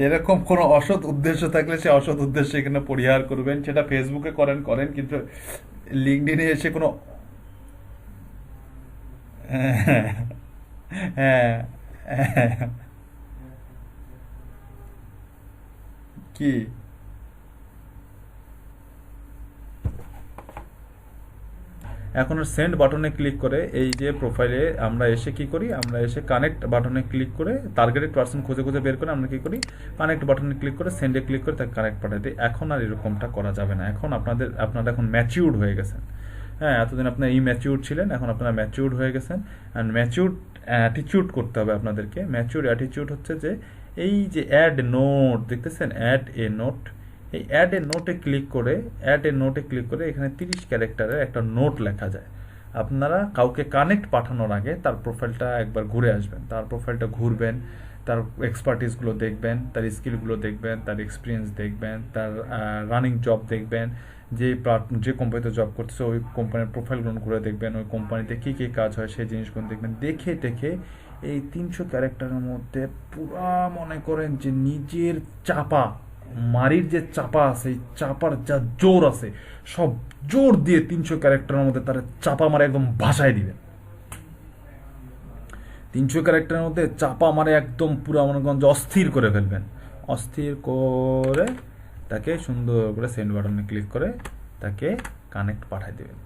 এরকম কোনো অসৎ উদ্দেশ্য থাকলে সে অসৎ উদ্দেশ্য এখানে পরিহার করবেন। সেটা ফেসবুকে করেন করেন, কিন্তু লিঙ্কডইনে এসে কোনো হ্যাঁ, হ্যাঁ, কি এখন সেন্ড বাটনে ক্লিক করে এই যে প্রোফাইলে আমরা এসে কি করি, আমরা এসে কানেক্ট বাটনে ক্লিক করে টার্গেটেড পার্সন খুঁজে খুঁজে বের করে আমরা কি করি, কানেক্ট বাটনে ক্লিক করে সেন্ডে ক্লিক করে তাকে কানেক্ট পাঠাই দিই। এখন আর এরকমটা করা যাবে না। এখন আপনারা এখন ম্যাচিউরড হয়ে গেছেন। হ্যাঁ, এতদিন আপনারা ইম্যাচিউরড ছিলেন, এখন আপনারা ম্যাচিউরড হয়ে গেছেন। অ্যান্ড ম্যাচিউরড অ্যাটিটিউড করতে হবে আপনাদেরকে। ম্যাচিউরড অ্যাটিটিউড হচ্ছে যে এই যে অ্যাড নোট দেখতেছেন, অ্যাড এ নোট, এই অ্যাড এ নোটে ক্লিক করে এখানে 30 ক্যারেক্টারের একটা নোট লেখা যায়। আপনারা কাউকে কানেক্ট পাঠানোর আগে তার প্রোফাইলটা একবার ঘুরে আসবেন, তার প্রোফাইলটা ঘুরবেন, তার এক্সপার্টিসগুলো দেখবেন, তার স্কিলগুলো দেখবেন, তার এক্সপিরিয়েন্স দেখবেন, তার রানিং জব দেখবেন, যে কোম্পানিতে জব করতেছে ওই কোম্পানির প্রোফাইলগুলো ঘুরে দেখবেন, ওই কোম্পানিতে কী কী কাজ হয় সেই জিনিসগুলো দেখবেন। দেখে টেখে এই 300 ক্যারেক্টারের মধ্যে পুরা মনে করেন যে নিজের চাপা মারির যে চাপা আছে, এই চাপার যা জোর আছে সব জোর দিয়ে 300 ক্যারেক্টারের মধ্যে তারা চাপা মারে একদম ভাসায় দিবেন। 300 ক্যারেক্টারের মধ্যে চাপা মারে একদম পুরো মনে করেন যে অস্থির করে ফেলবেন। অস্থির করে তাকে সুন্দর করে সেন্ড বাটনে ক্লিক করে তাকে কানেক্ট পাঠিয়ে দেবেন।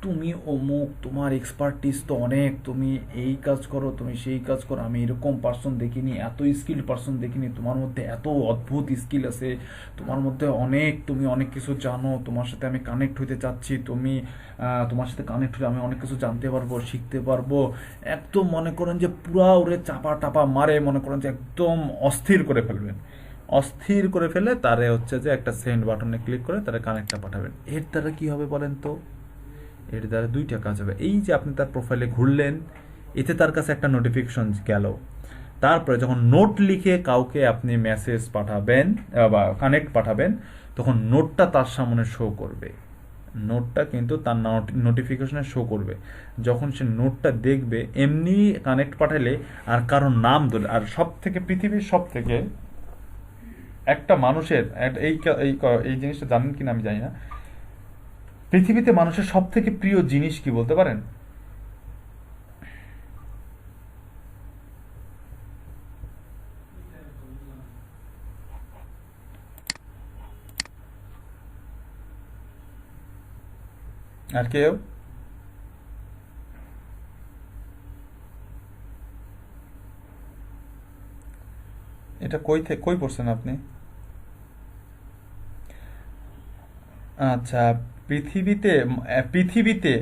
তুমি অমুক, তোমার এক্সপার্টিস তো অনেক, তুমি এই কাজ করো, তুমি সেই কাজ করো, আমি এরকম পার্সন দেখিনি, এত স্কিল পার্সন দেখিনি, তোমার মধ্যে এত অদ্ভুত স্কিল আছে, তোমার মধ্যে তুমি অনেক কিছু জানো, তোমার সাথে আমি কানেক্ট হইতে চাচ্ছি, তোমার সাথে কানেক্ট হলে আমি অনেক কিছু জানতে পারবো, শিখতে পারবো। একদম মনে করেন যে পুরা ওরে চাপা টাপা মারে মনে করেন যে একদম অস্থির করে ফেলবেন। অস্থির করে ফেলে তারে হচ্ছে যে একটা সেন্ড বাটনে ক্লিক করে তারা কানেক্টটা পাঠাবেন। এর দ্বারা কি হবে বলেন তো? এর দ্বারা দুইটা কাজ হবে। এই যে আপনি তার প্রোফাইলে ঘুরলেন, এতে তার কাছে একটা নোটিফিকেশন গেল। তারপরে যখন নোট লিখে কাউকে আপনি মেসেজ পাঠাবেন বা কানেক্ট পাঠাবেন, তখন নোটটা তার সামনে শো করবে। নোটটা কিন্তু তার নোটিফিকেশনে শো করবে। যখন সে নোটটা দেখবে, এমনি কানেক্ট পাঠালে আর কারোর নাম ধরে, আর পৃথিবীর সব থেকে একটা মানুষের এই এই জিনিসটা জানেন কিনা আমি জানি না, পৃথিবীতে মানুষের সব থেকে প্রিয় জিনিস কি বলতে পারেন? আর কেউ? এটা কই পড়ছেন আপনি? আচ্ছা, পৃথিবীতে পৃথিবীতে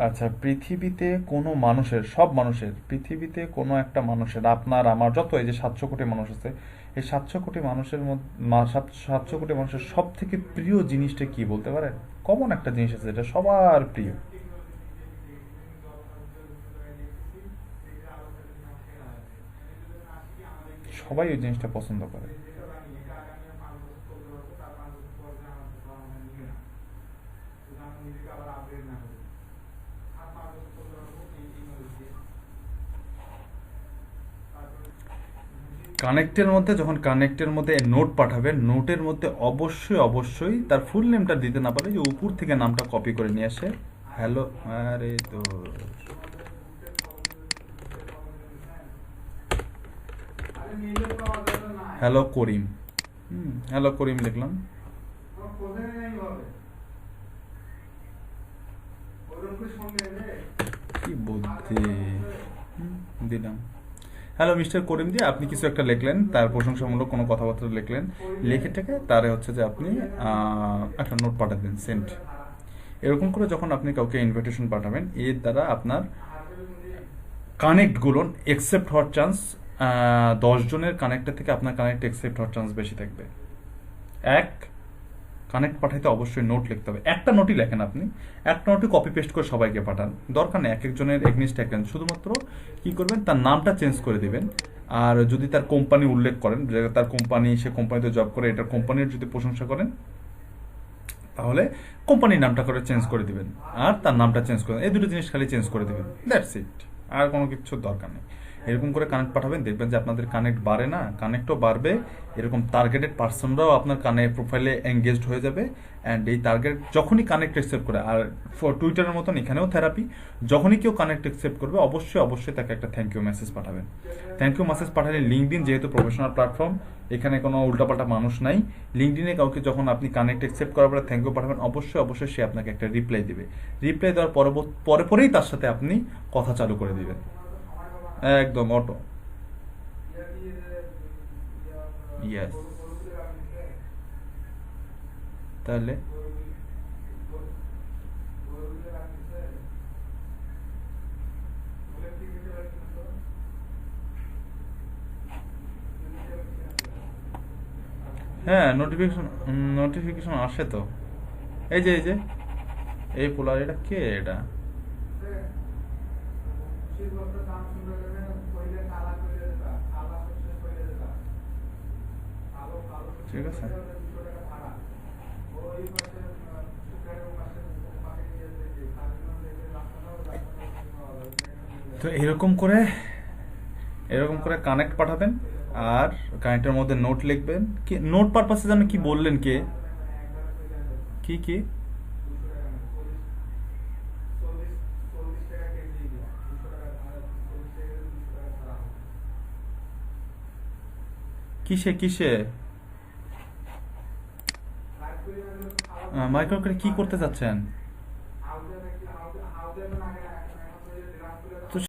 আচ্ছা, পৃথিবীতে কোনো মানুষের, সব মানুষের, পৃথিবীতে কোনো একটা মানুষের, আপনার আমার যত এই যে 700 কোটি মানুষ আছে, এই 700 কোটি মানুষের মধ্যে 700 কোটি মানুষের সব থেকে প্রিয় জিনিসটা কি বলতে পারেন? কমন একটা জিনিস আছে যেটা সবার প্রিয়, সবাই ওই জিনিসটা পছন্দ করে। কানেক্টের মধ্যে, যখন কানেক্টের মধ্যে নোট পাঠাবেন, নোটের মধ্যে অবশ্যই অবশ্যই তার ফুল নেমটা দিতে না পারে, যে উপর থেকে নামটা কপি করে নিয়ে আসে। হ্যালো, আরে তো হ্যালো করিম, হ্যালো করিম লিখলাম, কি বুদ্ধি, দিলাম হ্যালো মিস্টার করিম দিয়ে আপনি কিছু একটা লিখলেন, তার প্রশংসামূলক কোনো কথাবার্তা লিখলেন, লিখেটাকে তারে হচ্ছে যে আপনি একটা নোট পাঠাবেন, সেন্ট। এরকম করে যখন আপনি কাউকে ইনভিটেশন পাঠাবেন, এর দ্বারা আপনার কানেক্টগুলো অ্যাকসেপ্ট হওয়ার চান্স, 10 জনের কানেক্টের থেকে আপনার কানেক্ট অ্যাকসেপ্ট হওয়ার চান্স বেশি থাকবে। এক, কানেক্ট পাঠাইতে অবশ্যই নোট লিখতে হবে, একটা নোটই লেখেন আপনি, একটা নোটই কপি পেস্ট করে সবাইকে পাঠান, দরকার নেই এক একজনের এগনিস্ট লেখেন, শুধুমাত্র কি করবেন, তার নামটা চেঞ্জ করে দিবেন। আর যদি তার কোম্পানি উল্লেখ করেন, যে তার কোম্পানি, সে কোম্পানিতে জব করে, এটার কোম্পানির যদি প্রশংসা করেন, তাহলে কোম্পানির নামটা করে চেঞ্জ করে দিবেন, আর তার নামটা চেঞ্জ করে, এই দুটো জিনিস খালি চেঞ্জ করে দিবেন, দ্যাটস ইট। আর কোনো কিছু দরকার নেই। এরকম করে কানেক্ট পাঠাবেন, দেখবেন যে আপনাদের কানেক্ট বাড়ে না, কানেক্টও বাড়বে, এরকম টার্গেটেড পার্সনরাও আপনার প্রোফাইলে এঙ্গেজড হয়ে যাবে। অ্যান্ড এই টার্গেট যখনই কানেক্ট অ্যাকসেপ্ট করে, আর টুইটারের মতন এখানেও থেরাপি, যখনই কেউ কানেক্ট অ্যাকসেপ্ট করবে, অবশ্যই অবশ্যই তাকে একটা থ্যাংক ইউ মেসেজ পাঠাবেন। থ্যাংক ইউ মেসেজ পাঠালে, লিঙ্কডইন যেহেতু প্রফেশনাল প্ল্যাটফর্ম, এখানে কোনো উল্টাপাল্টা মানুষ নাই, লিঙ্কডইনে কাউকে যখন আপনি কানেক্ট অ্যাকসেপ্ট করার পরে থ্যাংক ইউ পাঠাবেন, অবশ্যই অবশ্যই সে আপনাকে একটা রিপ্লাই দিবে। রিপ্লাই দেওয়ার পরেই তার সাথে আপনি কথা চালু করে দিবেন, একদম অটো। ইয়েস, তাহলে হ্যাঁ, নোটিফিকেশন, নোটিফিকেশন আসে তো, এই যে এই পোলার, এটা কে এটা? ঠিক আছে, তো এরকম করে কানেক্ট পাঠাবেন, আর কানেক্টের মধ্যে নোট লিখবেন। কি নোট পারপাসে যেন কি বললেন, কে কি কি কিসে কিসে মাইক্রো করে কি করতে চাচ্ছেন?